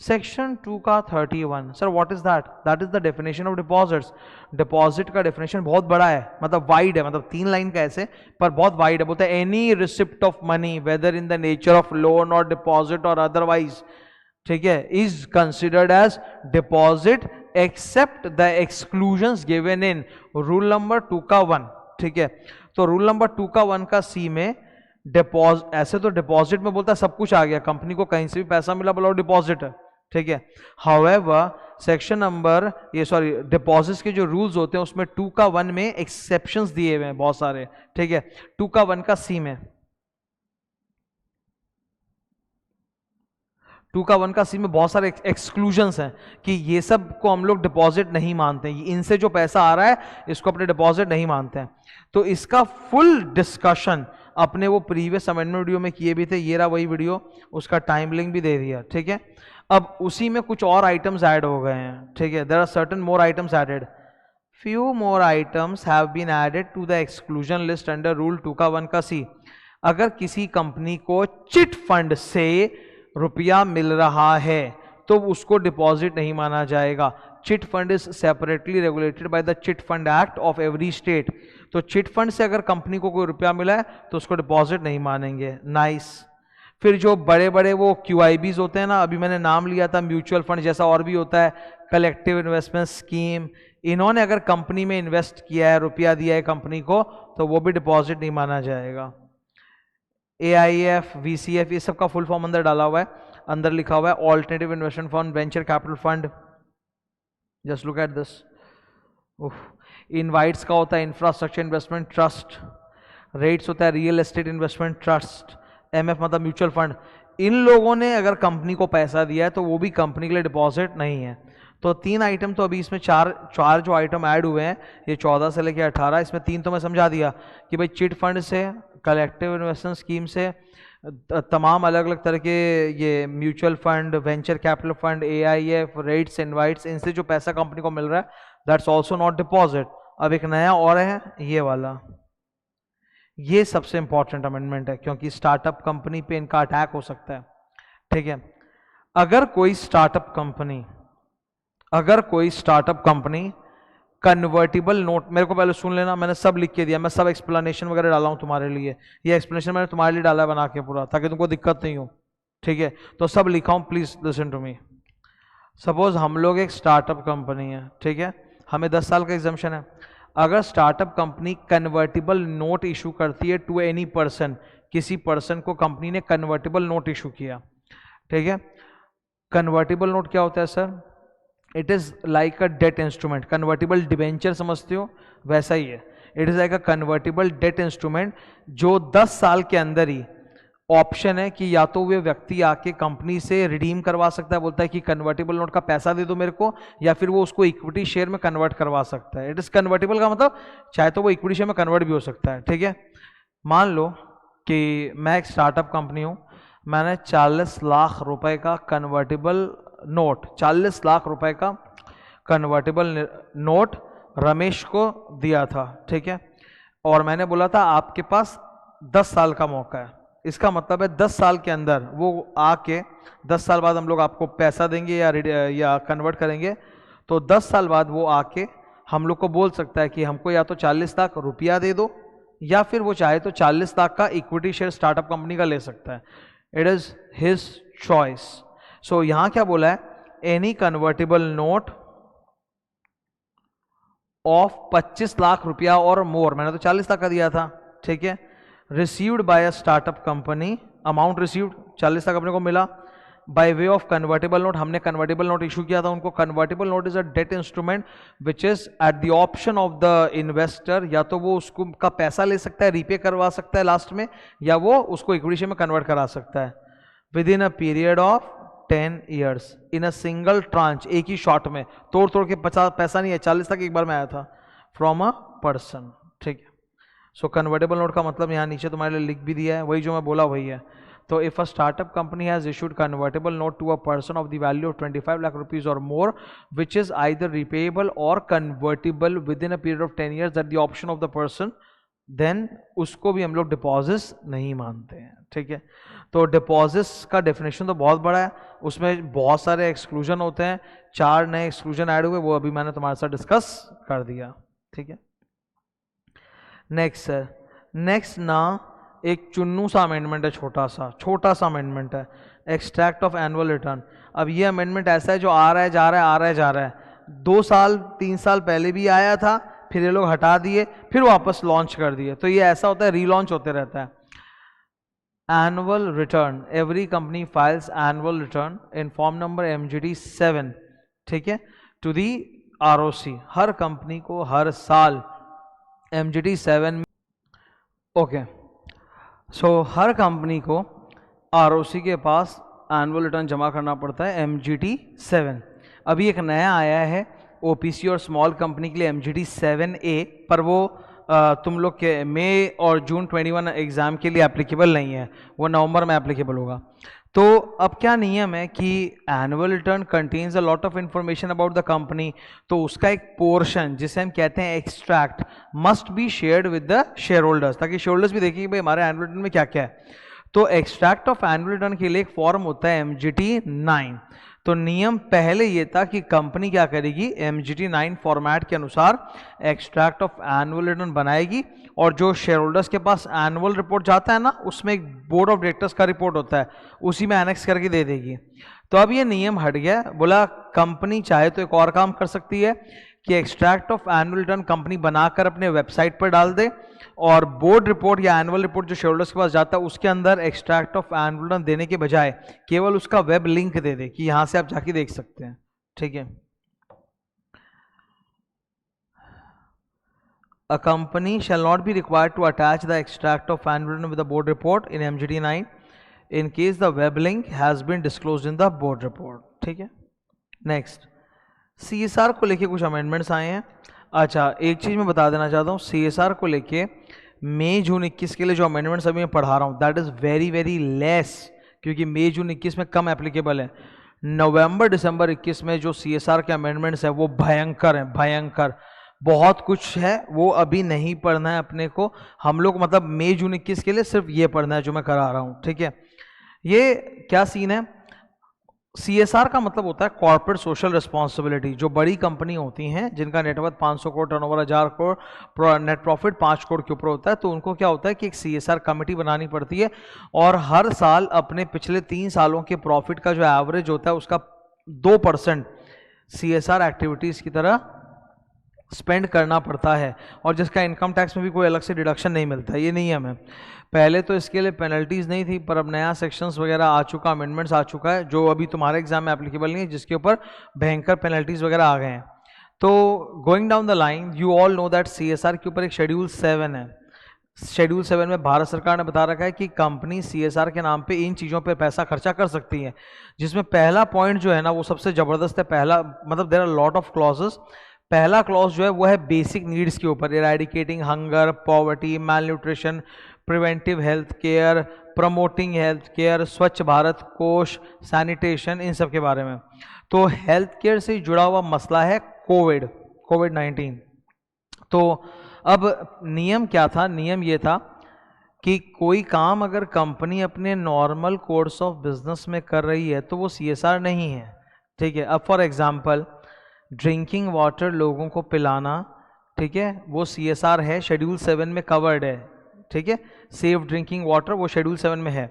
सेक्शन 2 का 31, sir what is that? That is the definition of deposits. Deposit का डेफिनेशन बहुत बड़ा है, मतलब वाइड है, मतलब 3 लाइन का ऐसे, पर बहुत वाइड है। बोलते हैं any receipt of money whether in the nature of loan और डिपॉजिट और अदरवाइज, ठीक है, is considered as deposit except the exclusions given in rule number 2 का 1, ठीक है। तो रूल नंबर 2 का 1 का सी में डिपॉजिट, ऐसे तो डिपॉजिट में बोलता है सब कुछ आ गया, कंपनी को कहीं से भी पैसा मिला बोला डिपॉजिट है, ठीक है। हाउएवर सेक्शन नंबर, ये सॉरी, डिपॉजिट्स के जो रूल्स होते हैं उसमें 2 का 1 में एक्सेप्शंस दिए हुए हैं बहुत सारे, ठीक है। 2 का 1 का सी में, 2 का 1 का सी में बहुत सारे एक्सक्लूजन्स हैं कि ये सब को हम लोग डिपॉजिट नहीं मानते हैं, इनसे जो पैसा आ रहा है इसको अपने डिपॉजिट नहीं मानते हैं। तो इसका फुल डिस्कशन अपने वो प्रीवियस अमेंडमेंट वीडियो में किए भी थे, ये रहा वही वीडियो, उसका टाइम लिंक भी दे दिया, ठीक है। अब उसी में कुछ और आइटम्स ऐड हो गए हैं, ठीक है। There are certain more items added, few more items have been added to the exclusion list under rule 2 का 1 का सी। अगर किसी कंपनी को चिट फंड से रुपया मिल रहा है तो उसको डिपॉजिट नहीं माना जाएगा। Chit fund is separately regulated by the chit fund act of every state. तो चिट फंड से अगर कंपनी को कोई रुपया मिला है तो उसको डिपॉजिट नहीं मानेंगे। नाइस। फिर जो बड़े बड़े वो QIBs होते हैं ना, अभी मैंने नाम लिया था, म्यूचुअल फंड जैसा और भी होता है, कलेक्टिव इन्वेस्टमेंट स्कीम, इन्होंने अगर कंपनी में इन्वेस्ट किया है, रुपया दिया है कंपनी को, तो वो भी डिपॉजिट नहीं माना जाएगा। AIF, VCF, ये सब का फुल फॉर्म अंदर डाला हुआ है, अंदर लिखा हुआ है alternative investment fund, venture capital fund. Just look at this. Invites का होता है इंफ्रास्ट्रक्चर इन्वेस्टमेंट ट्रस्ट, रेट्स होता है real estate investment trust, MF मतलब म्यूचुअल फंड। इन लोगों ने अगर कंपनी को पैसा दिया है तो वो भी कंपनी के लिए डिपॉजिट नहीं है। तो 3 आइटम, तो अभी इसमें चार जो आइटम ऐड हुए हैं, ये 14 से लेकर 18, इसमें 3 तो मैं समझा दिया कि भाई चिट फंड से, कलेक्टिव इन्वेस्टमेंट स्कीम से, तमाम अलग अलग तरह के ये mutual fund, venture capital fund, AIF, rates, invites, इनसे जो पैसा कंपनी को मिल रहा है, दैट्स ऑल्सो नॉट डिपॉजिट। अब एक नया और है, ये वाला, ये सबसे इंपॉर्टेंट अमेंडमेंट है क्योंकि स्टार्टअप कंपनी पे इनका अटैक हो सकता है, ठीक है। अगर कोई स्टार्टअप कंपनी कन्वर्टिबल नोट, मेरे को पहले सुन लेना, मैंने सब लिख के दिया, मैं सब एक्सप्लेनेशन वगैरह डाला हूं तुम्हारे लिए, ये एक्सप्लेनेशन मैंने तुम्हारे लिए डाला बना के पूरा, ताकि तुमको दिक्कत नहीं हो, ठीक है। तो सब लिखा हूं, please listen to me. Suppose हम लोग एक स्टार्टअप कंपनी है, ठीक है, हमें 10 साल का एग्जाम्पशन है। अगर startup company convertible note issue करती है टू एनी पर्सन, किसी पर्सन को कंपनी ने कन्वर्टिबल नोट इशू किया, ठीक है। कन्वर्टिबल नोट क्या होता है sir? It is like a debt instrument. Convertible debenture समझते हो, वैसा ही है। It is like a convertible debt instrument जो 10 साल के अंदर ही ऑप्शन है कि या तो वे व्यक्ति आके कंपनी से रिडीम करवा सकता है, बोलता है कि कन्वर्टिबल नोट का पैसा दे दो मेरे को, या फिर वो उसको इक्विटी शेयर में कन्वर्ट करवा सकता है। इट इज कन्वर्टिबल का मतलब चाहे तो वो इक्विटी शेयर में कन्वर्ट भी हो सकता है, ठीक है। मान लो कि मैं एक स्टार्टअप कंपनी हूं, मैंने 40 लाख रुपए का कन्वर्टिबल नोट, 40 लाख रुपए का कन्वर्टिबल नोट रमेश को दिया था, ठीक है। और मैंने बोला था आपके पास 10 साल का मौका है। इसका मतलब है 10 साल के अंदर वो आके, 10 साल बाद हम लोग आपको पैसा देंगे या कन्वर्ट करेंगे, तो 10 साल बाद वो आके हम लोग को बोल सकता है कि हमको या तो 40 लाख रुपया दे दो, या फिर वो चाहे तो 40 लाख का इक्विटी शेयर स्टार्टअप कंपनी का ले सकता है। It is his choice. So यहां क्या बोला है? Any convertible note of 25 lakh रुपया और मोर, मैंने तो 40 लाख का दिया था, ठीक है, received by a startup company, amount received 40 lakh अपने को मिला, by way of convertible note, हमने कन्वर्टेबल नोट इशू किया था उनको। Convertible note is a debt instrument which is eight the option of the investor, या तो वो उसको का पैसा ले सकता है, रीपे करवा सकता है लास्ट में, या वो उसको इक्विटी शेयर में कन्वर्ट करा सकता है with in a period of 10 years in a single tranche, एक ही शॉट में, तोड़ तोड़ के 50 पैसा नहीं है, 40 तक एक बार में आया था, फ्रॉम अ पर्सन। ठीक है, सो कन्वर्टेबल नोट का मतलब यहाँ नीचे तुम्हारे लिए लिख भी दिया है, वही जो मैं बोला वही है। तो if a startup company has issued convertible note to a person of the value of 25 lakh rupees और more which is either repayable और convertible within a period of 10 years at the option of the person, then उसको भी हम लोग डिपॉजिट्स नहीं मानते हैं। ठीक है, तो डिपॉजिट्स का डेफिनेशन तो बहुत बड़ा है, उसमें बहुत सारे एक्सक्लूजन होते हैं, 4 नए एक्सक्लूजन ऐड हुए, वो अभी मैंने तुम्हारे साथ डिस्कस कर दिया। ठीक है, नेक्स्ट है, नेक्स्ट ना एक चुन्नू सा अमेंडमेंट है, छोटा सा अमेंडमेंट है, एक्सट्रैक्ट ऑफ एनुअल रिटर्न। अब ये अमेंडमेंट ऐसा है जो आ रहा है जा रहा है, आ रहा है जा रहा है, 2 साल 3 साल पहले भी आया था, फिर ये लोग हटा दिए, फिर वापस लॉन्च कर दिए, तो ये ऐसा होता है, रीलॉन्च होते रहता है। Annual return, every company files annual return in form number MGT 7, ठीक है, टू दी ROC। हर कंपनी को हर साल MGT 7, ओके, सो हर कंपनी को ROC के पास एनुअल रिटर्न जमा करना पड़ता है MGT 7। अभी एक नया आया है OPC और स्मॉल कंपनी के लिए MGT 7A, पर वो तुम लोग के मई और जून 21 एग्जाम के लिए एप्लीकेबल नहीं है, वो नवंबर में एप्लीकेबल होगा। तो अब क्या नियम है कि annual return contains a lot of information about the company, तो उसका एक पोर्शन जिसे हम कहते हैं extract must be shared with the share holders, ताकि शेयर होल्डर्स भी देखें कि भाई हमारे एनुअल रिटर्न में क्या क्या है। तो एक्सट्रैक्ट ऑफ एनुअल रिटर्न के लिए एक फॉर्म होता है MGT 9। तो नियम पहले ये था कि कंपनी क्या करेगी, MGT 9 फॉर्मेट के अनुसार एक्सट्रैक्ट ऑफ एनुअल रिटर्न बनाएगी, और जो शेयर होल्डर्स के पास एनुअल रिपोर्ट जाता है ना, उसमें एक बोर्ड ऑफ डायरेक्टर्स का रिपोर्ट होता है, उसी में एनेक्स करके दे देगी। तो अब ये नियम हट गया, बोला कंपनी चाहे तो एक और काम कर सकती है कि extract of annual return company बनाकर अपने वेबसाइट पर डाल दे, और बोर्ड रिपोर्ट या एनुअल रिपोर्ट जो शेयर होल्डर्स के पास जाता है उसके अंदर एक्सट्रैक्ट ऑफ एनुअल रिटर्न देने के बजाय केवल उसका वेब लिंक दे दे कि यहां से आप जाके देख सकते हैं। ठीक है, A company shall not be required to attach the extract of annual return with the board report in MGT 9 in case the web link has been disclosed in the board report। ठीक है, नेक्स्ट CSR को लेके कुछ अमेंडमेंट्स आए हैं। अच्छा, एक चीज़ मैं बता देना चाहता हूँ, CSR को लेके मई जून 21 के लिए जो अमेंडमेंट्स अभी मैं पढ़ा रहा हूँ that is very very less, क्योंकि मई जून 21 में कम एप्लीकेबल है। नवंबर दिसंबर 21 में जो CSR के अमेंडमेंट्स है वो भयंकर हैं, भयंकर, बहुत कुछ है, वो अभी नहीं पढ़ना है अपने को, हम लोग मतलब मई जून 21 के लिए सिर्फ ये पढ़ना है जो मैं करा रहा हूँ। ठीक है, ये क्या सीन है, CSR का मतलब होता है कॉर्पोरेट सोशल रिस्पॉन्सिबिलिटी। जो बड़ी कंपनी होती हैं जिनका net worth 500 crore, turnover 1000 crore, net profit 5 crore के ऊपर होता है, तो उनको क्या होता है कि एक CSR कमेटी बनानी पड़ती है, और हर साल अपने पिछले 3 सालों के प्रॉफिट का जो एवरेज होता है उसका 2% CSR एक्टिविटीज़ की तरह स्पेंड करना पड़ता है, और जिसका इनकम टैक्स में भी कोई अलग से डिडक्शन नहीं मिलता है। ये नियम है। पहले तो इसके लिए पेनल्टीज़ नहीं थी, पर अब नया सेक्शंस वगैरह आ चुका, अमेंडमेंट्स आ चुका है जो अभी तुम्हारे एग्जाम में एप्लीकेबल नहीं है, जिसके ऊपर भयंकर पेनल्टीज़ वगैरह आ गए हैं। तो going down the line you all know that CSR के ऊपर एक शेड्यूल 7 है। शेड्यूल 7 में भारत सरकार ने बता रखा है कि कंपनी CSR के नाम पे इन चीज़ों पे पैसा खर्चा कर सकती है, जिसमें पहला पॉइंट जो है ना वो सबसे ज़बरदस्त है। पहला मतलब there are lot of clauses. पहला क्लॉज जो है वो है बेसिक नीड्स के ऊपर, eradicating hunger, poverty, malnutrition, preventive health care, promoting health care, Swachh Bharat कोष, सैनिटेशन, इन सब के बारे में। तो हेल्थ केयर से जुड़ा हुआ मसला है कोविड-19। तो अब नियम क्या था, नियम ये था कि कोई काम अगर कंपनी अपने नॉर्मल कोर्स ऑफ बिजनेस में कर रही है तो वो CSR नहीं है। ठीक है, अब फॉर एग्जांपल ड्रिंकिंग वाटर लोगों को पिलाना, ठीक है, वो CSR है, शेड्यूल 7 में कवर्ड है। ठीक है, सेफ ड्रिंकिंग वाटर वो शेड्यूल 7 में है।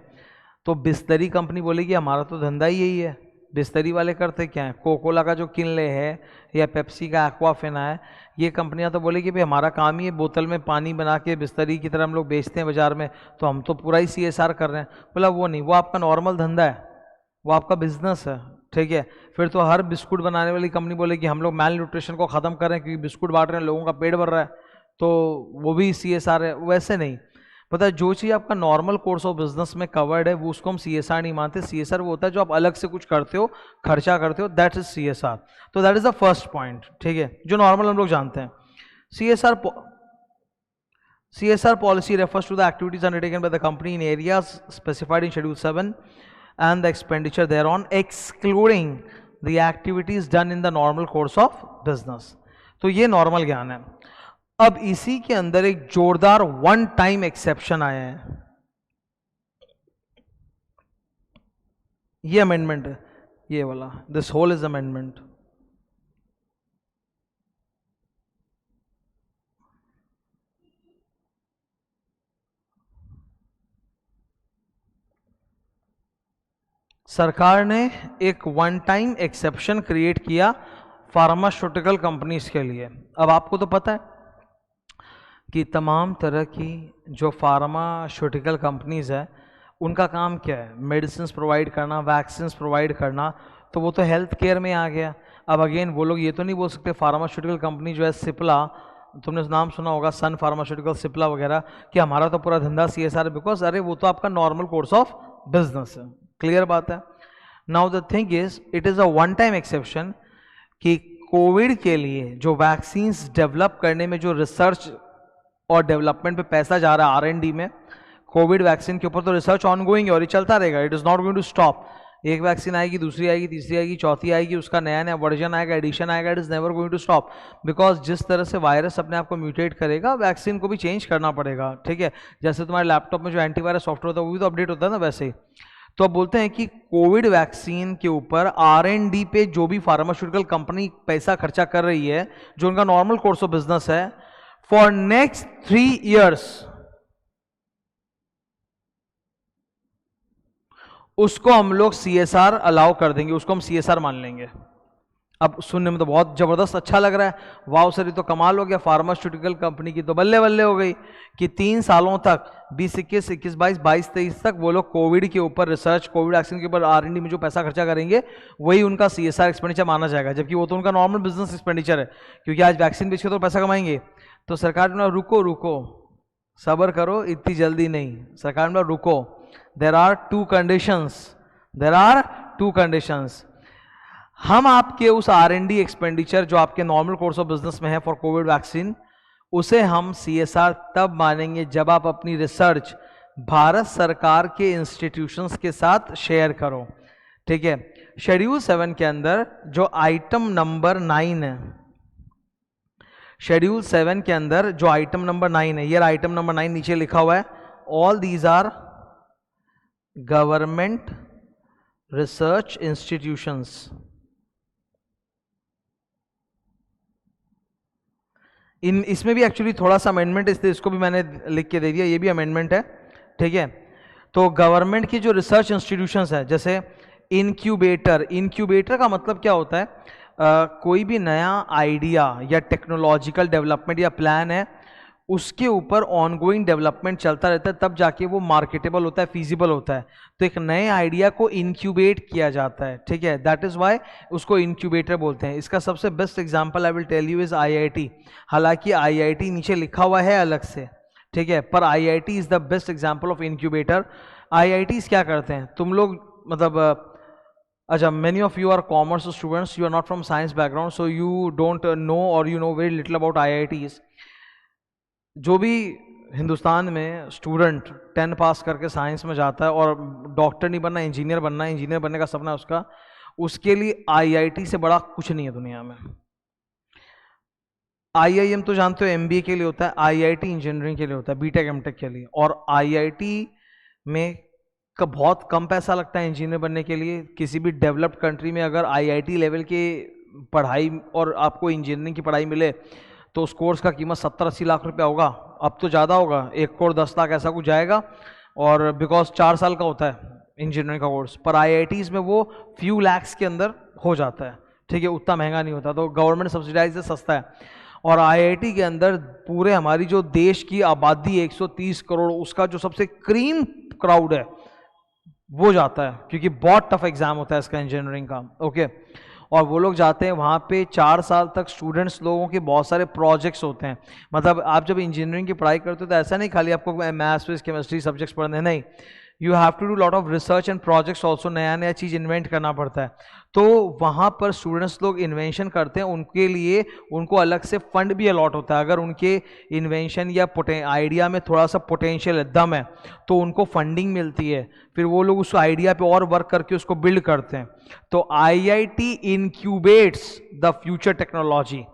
तो बिस्तरी कंपनी बोलेगी हमारा तो धंधा ही यही है, बिस्तरी वाले करते क्या है, कोकोला का जो किनले है या पेप्सी का एक्वाफिना है, ये कंपनियां तो बोलेगी भाई हमारा काम ही है बोतल में पानी बना के बिस्तरी की तरह हम लोग बेचते हैं बाजार में, तो हम तो पूरा ही CSR कर रहे हैं। बोला वो नहीं, वो आपका नॉर्मल धंधा है, वो आपका बिजनेस है। ठीक है, फिर तो हर बिस्कुट बनाने वाली कंपनी बोलेगी हम लोग मैल न्यूट्रिशन को ख़त्म कर रहे हैं क्योंकि बिस्कुट बांट रहे हैं, लोगों का पेट भर रहा है, तो वो भी CSR है। वैसे नहीं, पता है, जो चीज़ आपका नॉर्मल कोर्स ऑफ बिजनेस में कवर्ड है वो उसको हम CSR नहीं मानते। CSR वो होता है जो आप अलग से कुछ करते हो, खर्चा करते हो, दैट इज CSR। तो that is the first point, ठीक है, जो नॉर्मल हम लोग जानते हैं। CSR policy refers to the activities undertaken by the company in areas specified in Schedule 7 and the expenditure thereon, excluding the activities done in the normal course of business। तो ये नॉर्मल ज्ञान है। अब इसी के अंदर एक जोरदार वन टाइम एक्सेप्शन आया है, ये अमेंडमेंट है, ये वाला, दिस होल इज अमेंडमेंट। सरकार ने एक वन टाइम एक्सेप्शन क्रिएट किया फार्मास्यूटिकल कंपनीज के लिए। अब आपको तो पता है कि तमाम तरह की जो फार्मास्यूटिकल कंपनीज है उनका काम क्या है, मेडिसिन प्रोवाइड करना, वैक्सीन प्रोवाइड करना, तो वो तो हेल्थ केयर में आ गया। अब अगेन वो लोग ये तो नहीं बोल सकते फार्मास्यूटिकल कंपनी जो है सिप्ला, तुमने नाम सुना होगा सन फार्मास्यूटिकल, सिप्ला वगैरह, कि हमारा तो पूरा धंधा CSR, बिकॉज अरे वो तो आपका नॉर्मल कोर्स ऑफ बिजनेस है। क्लियर बात है। Now the thing is it is a one time exception कि कोविड के लिए जो वैक्सीन्स डेवलप करने में जो रिसर्च और डेवलपमेंट पे पैसा जा रहा है R&D में, कोविड वैक्सीन के ऊपर तो रिसर्च ऑनगोइंग है और ये चलता रहेगा, it is not going to stop. एक वैक्सीन आएगी, दूसरी आएगी, तीसरी आएगी, चौथी आएगी, उसका नया नया वर्जन आएगा, एडिशन आएगा, it is never going to stop, because जिस तरह से वायरस अपने आप को म्यूटेट करेगा वैक्सीन को भी चेंज करना पड़ेगा, ठीक है। जैसे तुम्हारे लैपटॉप में जो एंटीवायरस सॉफ्टवेयर होता है वो भी तो अपडेट होता है ना, वैसे ही। तो अब बोलते हैं कि कोविड वैक्सीन के ऊपर R&D पे जो भी फार्मास्यूटिकल कंपनी पैसा खर्चा कर रही है, जो उनका नॉर्मल कोर्स ऑफ बिजनेस है, फॉर नेक्स्ट 3 years उसको हम लोग CSR अलाउ कर देंगे, उसको हम CSR मान लेंगे। अब सुनने में तो बहुत जबरदस्त अच्छा लग रहा है, वाह सर ये तो कमाल हो गया, फार्मास्यूटिकल कंपनी की तो बल्ले बल्ले हो गई कि 3 सालों तक 2021, 21, 22, 22, 23 तक वो लोग कोविड के ऊपर रिसर्च, कोविड वैक्सीन के ऊपर R&D में जो पैसा खर्चा करेंगे वही उनका CSR एक्सपेंडिचर माना जाएगा, जबकि वो तो उनका नॉर्मल बिजनेस एक्सपेंडिचर है, क्योंकि आज वैक्सीन बेच के तो पैसा कमाएंगे। तो सरकार ने रुको रुको, सब्र करो, इतनी जल्दी नहीं। सरकार ने रुको, देर आर टू कंडीशंस। हम आपके उस R&D एक्सपेंडिचर जो आपके नॉर्मल कोर्स ऑफ बिजनेस में है फॉर कोविड वैक्सीन, उसे हम CSR तब मानेंगे जब आप अपनी रिसर्च भारत सरकार के इंस्टीट्यूशंस के साथ शेयर करो, ठीक है। शेड्यूल 7 के अंदर जो आइटम नंबर 9 है, शेड्यूल 7 के अंदर जो आइटम नंबर 9 है, ये आइटम नंबर 9 नीचे लिखा हुआ है, all these are government research institutions. इसमें भी एक्चुअली थोड़ा सा अमेंडमेंट, इसलिए इसको भी मैंने लिख के दे दिया, ये भी अमेंडमेंट है, ठीक है। तो गवर्नमेंट की जो रिसर्च इंस्टीट्यूशंस है, जैसे इंक्यूबेटर का मतलब क्या होता है, कोई भी नया आइडिया या टेक्नोलॉजिकल डेवलपमेंट या प्लान है, उसके ऊपर ऑनगोइंग डेवलपमेंट चलता रहता है, तब जाके वो मार्केटेबल होता है, फीजिबल होता है। तो एक नए आइडिया को इंक्यूबेट किया जाता है, ठीक है, दैट इज वाई उसको इंक्यूबेटर बोलते हैं। इसका सबसे best example I will tell you is IIT। हालांकि IIT नीचे लिखा हुआ है अलग से, ठीक है, पर IIT is the best example of incubator. IITs क्या करते हैं, तुम लोग मतलब अच्छा, many of you are commerce students, you are not from science background, so you don't know or you know very little about IITs। जो भी हिंदुस्तान में स्टूडेंट 10 पास करके साइंस में जाता है और डॉक्टर नहीं बनना, इंजीनियर बनना है, इंजीनियर बनने का सपना है उसका, उसके लिए IIT से बड़ा कुछ नहीं है दुनिया में। IIM तो जानते हो MBA के लिए होता है, IIT इंजीनियरिंग के लिए होता है, BTech MTech के लिए। और IIT में का बहुत कम पैसा लगता है इंजीनियर बनने के लिए। किसी भी डेवलप्ड कंट्री में अगर IIT लेवल की पढ़ाई और आपको इंजीनियरिंग की पढ़ाई मिले तो उस कोर्स का कीमत 70-80 लाख रुपया होगा, अब तो ज़्यादा होगा, 1 करोड़ 10 लाख ऐसा कुछ जाएगा, और बिकॉज 4 साल का होता है इंजीनियरिंग का कोर्स। पर IITs में वो फ्यू लैक्स के अंदर हो जाता है, ठीक है, उतना महंगा नहीं होता, तो गवर्नमेंट सब्सिडाइज सस्ता है। और IIT के अंदर पूरे हमारी जो देश की आबादी 130 करोड़, उसका जो सबसे क्रीम क्राउड है वो जाता है, क्योंकि बहुत टफ एग्जाम होता है इसका इंजीनियरिंग का, ओके। और वो लोग जाते हैं वहाँ पे 4 साल तक स्टूडेंट्स लोगों के बहुत सारे प्रोजेक्ट्स होते हैं। मतलब आप जब इंजीनियरिंग की पढ़ाई करते हो तो ऐसा नहीं खाली आपको मैथ्स फिजिक्स केमिस्ट्री सब्जेक्ट्स पढ़ने, नहीं, you have to do lot of research and projects also, नया नया चीज़ इन्वेंट करना पड़ता है। तो वहाँ पर स्टूडेंट्स लोग इन्वेंशन करते हैं, उनके लिए उनको अलग से फंड भी अलॉट होता है। अगर उनके इन्वेंशन या आइडिया में थोड़ा सा पोटेंशियल है, दम है, तो उनको फंडिंग मिलती है, फिर वो लोग उस आइडिया पे और वर्क करके उसको बिल्ड करते हैं। तो IIT incubates the future technology.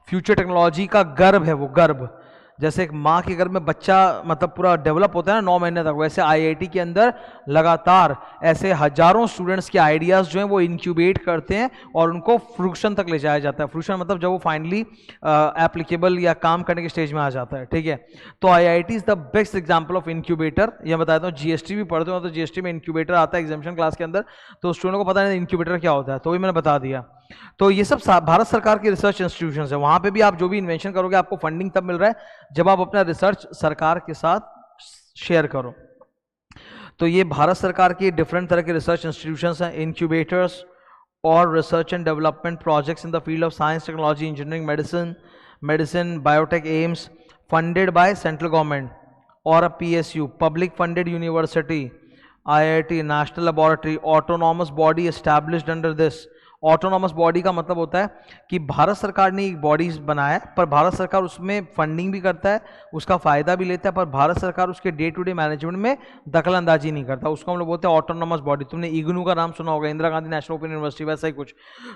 Future technology का गर्भ है वो, गर्भ। जैसे एक माँ के गर्भ में बच्चा मतलब पूरा डेवलप होता है ना 9 महीने तक, वैसे IIT के अंदर लगातार ऐसे हजारों स्टूडेंट्स के आइडियाज़ जो हैं वो इंक्यूबेट करते हैं और उनको फ्रूक्शन तक ले जाया जाता है। फ्रूक्शन मतलब जब वो फाइनली एप्लीकेबल या काम करने के स्टेज में आ जाता है, ठीक है। तो IIT is the best example of incubator. ये बताता हूँ, GST भी पढ़ते हो तो GST में इंक्यूबेटर आता है एग्जामिनेशन क्लास के अंदर, तो स्टूडेंट को पता नहीं इंक्यूबेटर क्या होता है, तो भी मैंने बता दिया। तो ये सब भारत सरकार के रिसर्च इंस्टीट्यूशंस है, वहां पे भी आप जो भी इन्वेंशन करोगे आपको फंडिंग तब मिल रहा है जब आप अपना रिसर्च सरकार के साथ शेयर करो। तो ये भारत सरकार की डिफरेंट तरह के रिसर्च इंस्टीट्यूशंस हैं, इंक्यूबेटर्स और research and development projects in the field of science, technology, engineering, medicine, biotech, AIIMS, funded by central government और अ PSU, public funded university, IIT, national laboratory, autonomous body established under this. Autonomous body का मतलब होता है कि भारत सरकार ने एक बॉडी बनाया है, पर भारत सरकार उसमें फंडिंग भी करता है, उसका फायदा भी लेता है, पर भारत सरकार उसके डे टू डे मैनेजमेंट में दखल अंदाजी नहीं करता। उसको हम लोग बोलते हैं ऑटोनॉमस बॉडी। तुमने इग्नू का नाम सुना होगा, Indira Gandhi national open university, वैसा ही कुछ।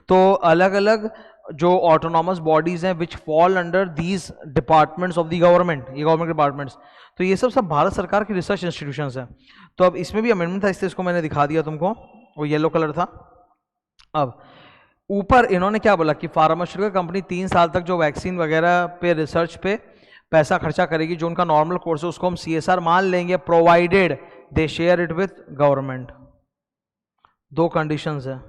तो अलग अलग जो ऑटोनॉमस बॉडीज हैं विच fall under these departments of the government, ये गवर्नमेंट डिपार्टमेंट्स, तो ये सब भारत सरकार की रिसर्च इंस्टीट्यूशंस हैं। तो अब इसमें भी अमेंडमेंट था, इससे इसको मैंने दिखा दिया तुमको, वो येलो कलर था। अब ऊपर इन्होंने क्या बोला कि फार्मास्यूटिकल कंपनी 3 साल तक जो वैक्सीन वगैरह पे रिसर्च पे पैसा खर्चा करेगी, जो उनका नॉर्मल कोर्स है, उसको हम CSR मान लेंगे, provided they share it with government. 2 conditions है।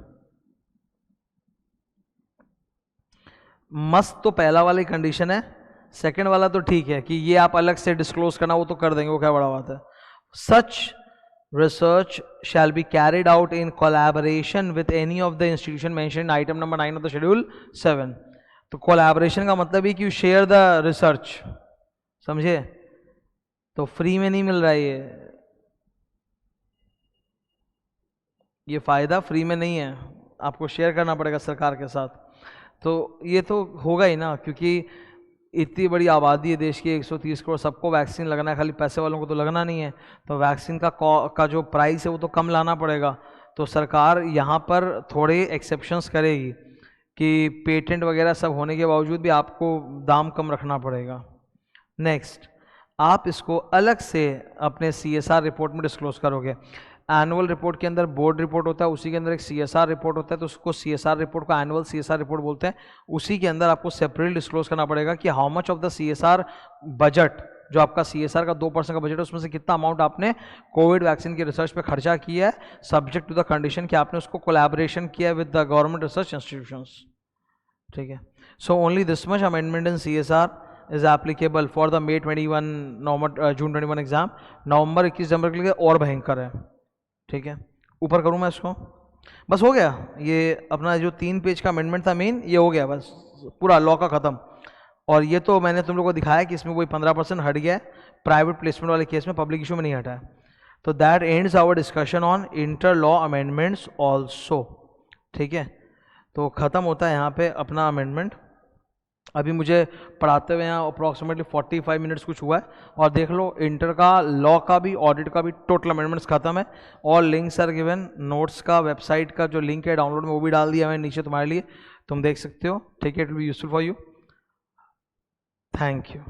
मस्त तो पहला वाला ही कंडीशन है, सेकंड वाला तो ठीक है कि ये आप अलग से डिस्क्लोज करना, वो तो कर देंगे, वो क्या बड़ा बात है। सच research shall be carried out in collaboration with any of the institution mentioned in item number 9 of the schedule 7। तो collaboration का मतलब है कि you share the research, समझे? तो फ्री में नहीं मिल रहा है ये फायदा फ्री में नहीं है, आपको शेयर करना पड़ेगा सरकार के साथ। तो ये तो होगा ही ना, क्योंकि इतनी बड़ी आबादी है देश की, 130 करोड़, सबको वैक्सीन लगना है, खाली पैसे वालों को तो लगना नहीं है। तो वैक्सीन का जो प्राइस है वो तो कम लाना पड़ेगा। तो सरकार यहाँ पर थोड़े एक्सेप्शंस करेगी कि पेटेंट वगैरह सब होने के बावजूद भी आपको दाम कम रखना पड़ेगा। नेक्स्ट, आप इसको अलग से अपने CSR रिपोर्ट में डिस्क्लोज करोगे। एनुअल रिपोर्ट के अंदर बोर्ड रिपोर्ट होता है, उसी के अंदर एक CSR रिपोर्ट होता है, तो उसको CSR रिपोर्ट को एनुअल CSR रिपोर्ट बोलते हैं। उसी के अंदर आपको सेपरेट डिस्क्लोज करना पड़ेगा कि how much of the CSR budget, जो आपका CSR का 2% का बजट है, उसमें से कितना अमाउंट आपने कोविड वैक्सीन की रिसर्च पे खर्चा किया है, सब्जेक्ट टू द कंडीशन कि आपने उसको कोलैबोरेशन किया है with the government research institutions, ठीक है। So only this much amendment in CSR is applicable for the May 21 June 21 exam. November 21 December के लिए और भयंकर है, ठीक है। ऊपर करूँ मैं इसको, बस हो गया। ये अपना जो 3 पेज का अमेंडमेंट था मेन, ये हो गया बस, पूरा लॉ का ख़त्म। और ये तो मैंने तुम लोगों को दिखाया कि इसमें कोई 15% हट गया है, प्राइवेट प्लेसमेंट वाले केस में, पब्लिक इशू में नहीं हटा है। तो that ends our discussion on inter law amendments also, ठीक है। तो ख़त्म होता है यहाँ पे अपना अमेंडमेंट। अभी मुझे पढ़ाते हुए यहाँ अप्रॉक्सीमेटली 45 मिनट्स कुछ हुआ है, और देख लो इंटर का, लॉ का भी, ऑडिट का भी टोटल अमेंडमेंट्स खत्म है। और लिंक्स आर गिवन, नोट्स का, वेबसाइट का जो लिंक है डाउनलोड में वो भी डाल दिया मैंने नीचे तुम्हारे लिए, तुम देख सकते हो, ठीक है। It will be useful for you. Thank you.